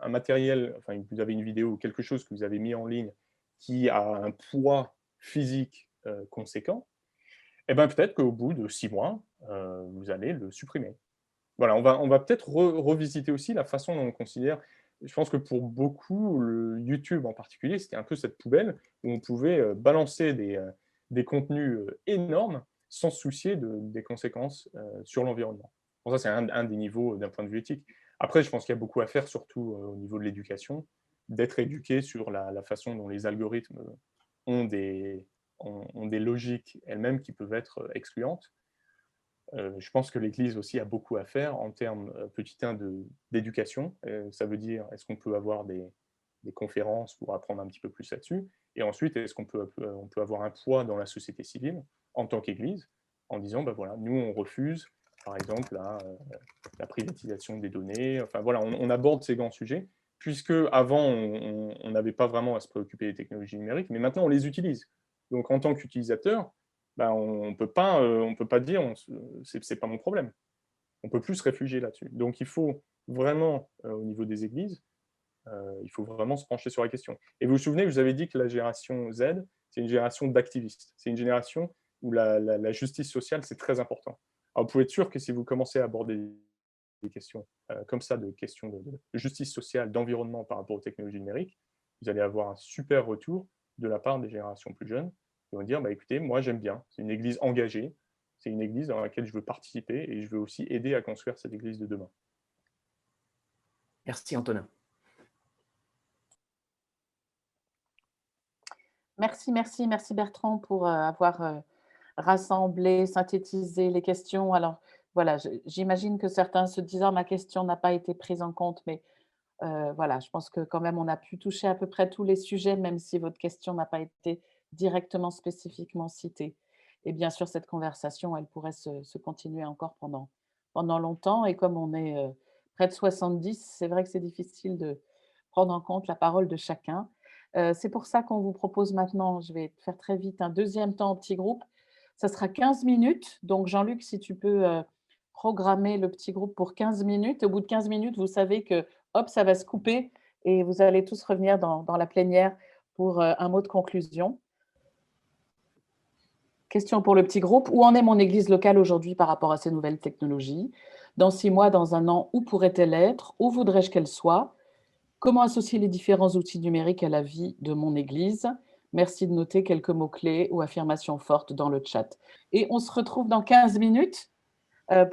un matériel, enfin, vous avez une vidéo ou quelque chose que vous avez mis en ligne qui a un poids physique conséquent, peut-être qu'au bout de 6 mois, vous allez le supprimer. Voilà, on va peut-être revisiter aussi la façon dont on considère. Je pense que pour beaucoup, le YouTube en particulier, c'était un peu cette poubelle où on pouvait balancer des contenus énormes sans se soucier des conséquences sur l'environnement. Bon, ça, c'est un des niveaux d'un point de vue éthique. Après, je pense qu'il y a beaucoup à faire, surtout au niveau de l'éducation, d'être éduqué sur la façon dont les algorithmes ont des logiques elles-mêmes qui peuvent être excluantes. Je pense que l'Église aussi a beaucoup à faire en termes, petit 1, d'éducation. Ça veut dire, est-ce qu'on peut avoir des conférences pour apprendre un petit peu plus là-dessus? Et ensuite, est-ce qu'on peut avoir un poids dans la société civile en tant qu'Église en disant, voilà, nous, on refuse, par exemple, la privatisation des données. Enfin, voilà, on aborde ces grands sujets, puisque avant, on n'avait pas vraiment à se préoccuper des technologies numériques, mais maintenant, on les utilise. Donc, en tant qu'utilisateur, on peut pas dire c'est pas mon problème. On peut plus se réfugier là-dessus. Donc il faut vraiment, au niveau des églises, il faut vraiment se pencher sur la question. Et vous vous souvenez, je vous avais dit que la génération Z, c'est une génération d'activistes. C'est une génération où la justice sociale, c'est très important. Alors vous pouvez être sûr que si vous commencez à aborder des questions comme ça, de questions de justice sociale, d'environnement par rapport aux technologies numériques, vous allez avoir un super retour de la part des générations plus jeunes qui vont dire, écoutez, moi j'aime bien, c'est une église engagée, c'est une église dans laquelle je veux participer et je veux aussi aider à construire cette église de demain. Merci Antonin. Merci Bertrand pour avoir rassemblé, synthétisé les questions. Alors voilà, j'imagine que certains se disent « ma question n'a pas été prise en compte », mais voilà, je pense que quand même on a pu toucher à peu près tous les sujets, même si votre question n'a pas été directement, spécifiquement citée. Et bien sûr, cette conversation, elle pourrait se continuer encore pendant longtemps. Et comme on est près de 70, c'est vrai que c'est difficile prendre en compte la parole de chacun. C'est pour ça qu'on vous propose maintenant, je vais faire très vite, un deuxième temps en petit groupe. Ça sera 15 minutes. Donc, Jean-Luc, si tu peux programmer le petit groupe pour 15 minutes. Au bout de 15 minutes, vous savez que, hop, ça va se couper et vous allez tous revenir dans la plénière pour un mot de conclusion. Question pour le petit groupe. Où en est mon église locale aujourd'hui par rapport à ces nouvelles technologies? Dans 6 mois, dans 1 an, où pourrait-elle être? Où voudrais-je qu'elle soit? Comment associer les différents outils numériques à la vie de mon église? Merci de noter quelques mots-clés ou affirmations fortes dans le chat. Et on se retrouve dans 15 minutes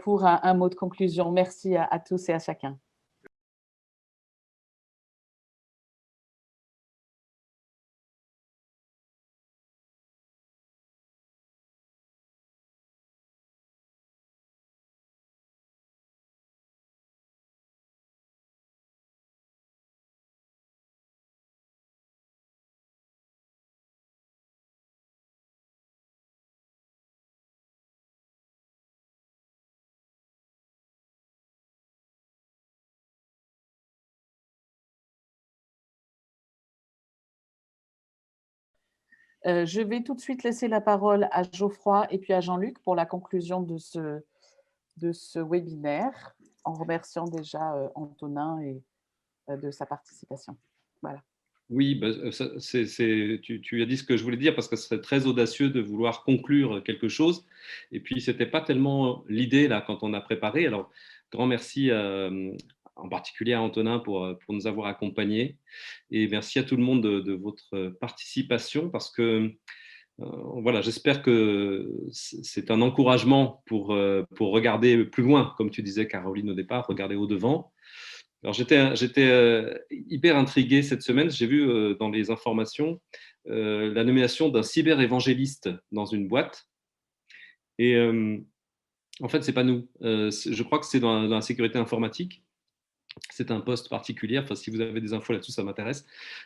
pour un mot de conclusion. Merci à tous et à chacun. Je vais tout de suite laisser la parole à Geoffroy et puis à Jean-Luc pour la conclusion de ce webinaire, en remerciant déjà Antonin et de sa participation. Voilà. Oui, tu as dit ce que je voulais dire parce que ce serait très audacieux de vouloir conclure quelque chose. Et puis, ce n'était pas tellement l'idée là quand on a préparé. Alors, grand merci en particulier à Antonin pour nous avoir accompagnés. Et merci à tout le monde de votre participation parce que voilà, j'espère que c'est un encouragement pour regarder plus loin, comme tu disais, Caroline, au départ, regarder au-devant. Alors, j'étais hyper intrigué cette semaine. J'ai vu dans les informations la nomination d'un cyber-évangéliste dans une boîte. Et en fait, ce n'est pas nous. Je crois que c'est dans la sécurité informatique. C'est un poste particulier. Enfin, si vous avez des infos là-dessus, ça m'intéresse.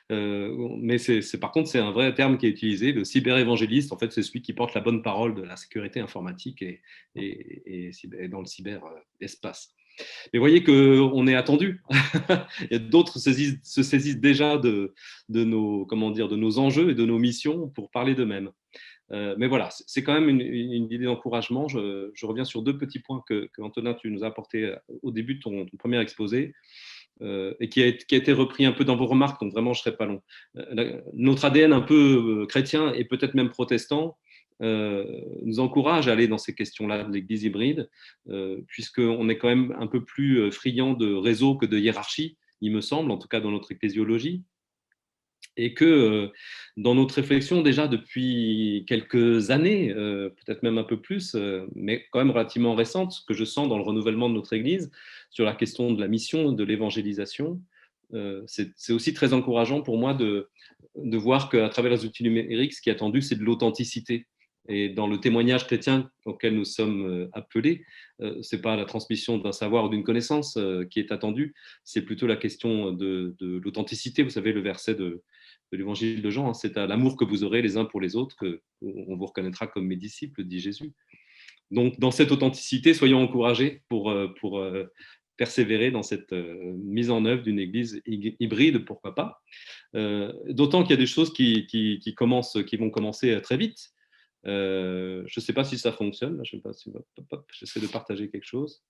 Mais par contre, c'est un vrai terme qui est utilisé. Le cyber-évangéliste, en fait, c'est celui qui porte la bonne parole de la sécurité informatique et dans le cyberespace. Mais vous voyez qu'on est attendu. Et d'autres se saisissent déjà de nos enjeux et de nos missions pour parler d'eux-mêmes. Mais voilà, c'est quand même une idée d'encouragement. Je reviens sur 2 petits points que Antonin, tu nous as apportés au début de ton premier exposé et qui a été repris un peu dans vos remarques, donc vraiment, je ne serai pas long. Notre ADN un peu chrétien et peut-être même protestant nous encourage à aller dans ces questions-là de l'Église hybride, puisqu'on est quand même un peu plus friand de réseau que de hiérarchie, il me semble, en tout cas dans notre ecclésiologie. Et que dans notre réflexion déjà depuis quelques années, peut-être même un peu plus, mais quand même relativement récente, ce que je sens dans le renouvellement de notre Église sur la question de la mission, de l'évangélisation, c'est aussi très encourageant pour moi de voir qu'à travers les outils numériques, ce qui est attendu, c'est de l'authenticité. Et dans le témoignage chrétien auquel nous sommes appelés, ce n'est pas la transmission d'un savoir ou d'une connaissance qui est attendue, c'est plutôt la question de l'authenticité. Vous savez, le verset de l'évangile de Jean, hein, c'est à l'amour que vous aurez les uns pour les autres qu'on vous reconnaîtra comme mes disciples, dit Jésus. Donc, dans cette authenticité, soyons encouragés pour persévérer dans cette mise en œuvre d'une église hybride, pourquoi pas. D'autant qu'il y a des choses qui vont commencer très vite. Je ne sais pas si ça fonctionne. Je sais pas si j'essaie de partager quelque chose.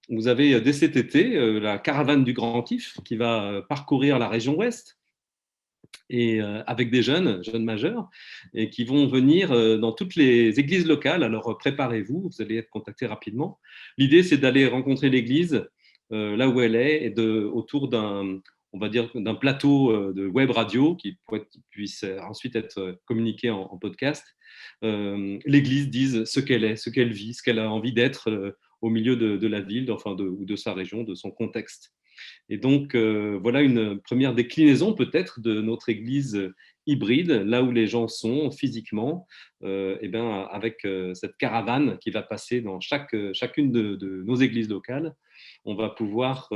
Vous avez dès cet été la caravane du Grand Kiff qui va parcourir la région ouest et avec des jeunes majeurs et qui vont venir dans toutes les églises locales. Alors préparez-vous, vous allez être contactés rapidement. L'idée, c'est d'aller rencontrer l'église là où elle est et autour d'un plateau de web radio qui puisse ensuite être communiqué en podcast. L'église dise ce qu'elle est, ce qu'elle vit, ce qu'elle a envie d'être au milieu de la ville, ou de sa région, de son contexte. Et donc, voilà une première déclinaison peut-être de notre église hybride, là où les gens sont physiquement, avec cette caravane qui va passer dans chacune de nos églises locales. On va pouvoir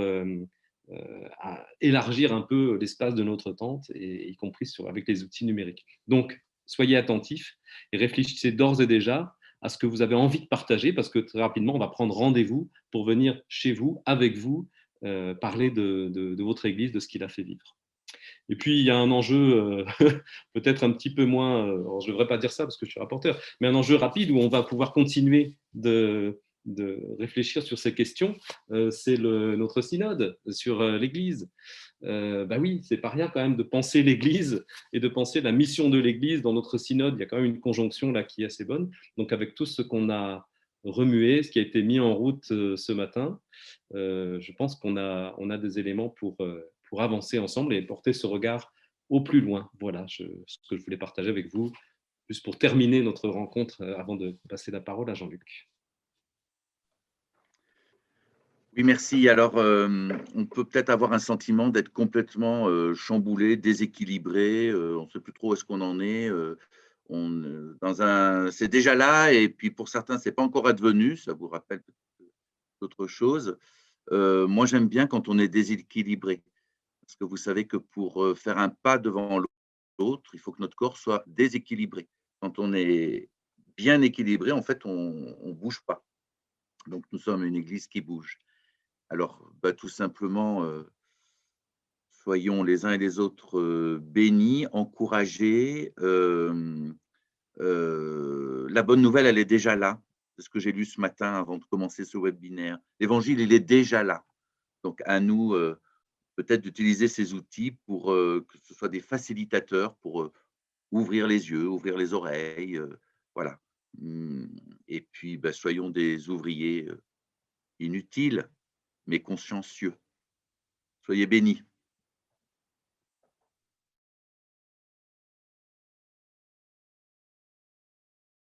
élargir un peu l'espace de notre tente, y compris avec les outils numériques. Donc, soyez attentifs et réfléchissez d'ores et déjà à ce que vous avez envie de partager, parce que très rapidement, on va prendre rendez-vous pour venir chez vous, avec vous, parler de votre Église, de ce qu'il a fait vivre. Et puis, il y a un enjeu peut-être un petit peu moins, alors je ne devrais pas dire ça parce que je suis rapporteur, mais un enjeu rapide où on va pouvoir continuer de réfléchir sur ces questions, c'est notre synode sur l'Église. Oui, c'est pas rien quand même de penser l'Église et de penser la mission de l'Église dans notre synode. Il y a quand même une conjonction là qui est assez bonne. Donc, avec tout ce qu'on a remué, ce qui a été mis en route ce matin, je pense qu'on a des éléments pour avancer ensemble et porter ce regard au plus loin. Voilà ce que je voulais partager avec vous, juste pour terminer notre rencontre avant de passer la parole à Jean-Luc. Oui, merci. Alors, on peut peut-être avoir un sentiment d'être complètement chamboulé, déséquilibré. On ne sait plus trop où est-ce qu'on en est. C'est déjà là, et puis pour certains, c'est pas encore advenu. Ça vous rappelle d'autres choses. Moi, j'aime bien quand on est déséquilibré, parce que vous savez que pour faire un pas devant l'autre, il faut que notre corps soit déséquilibré. Quand on est bien équilibré, en fait, on bouge pas. Donc, nous sommes une église qui bouge. Alors, tout simplement, soyons les uns et les autres bénis, encouragés. La bonne nouvelle, elle est déjà là. C'est ce que j'ai lu ce matin avant de commencer ce webinaire. L'évangile, il est déjà là. Donc, à nous, peut-être d'utiliser ces outils pour que ce soit des facilitateurs pour ouvrir les yeux, ouvrir les oreilles. Voilà. Et puis, soyons des ouvriers inutiles, mais consciencieux. Soyez bénis.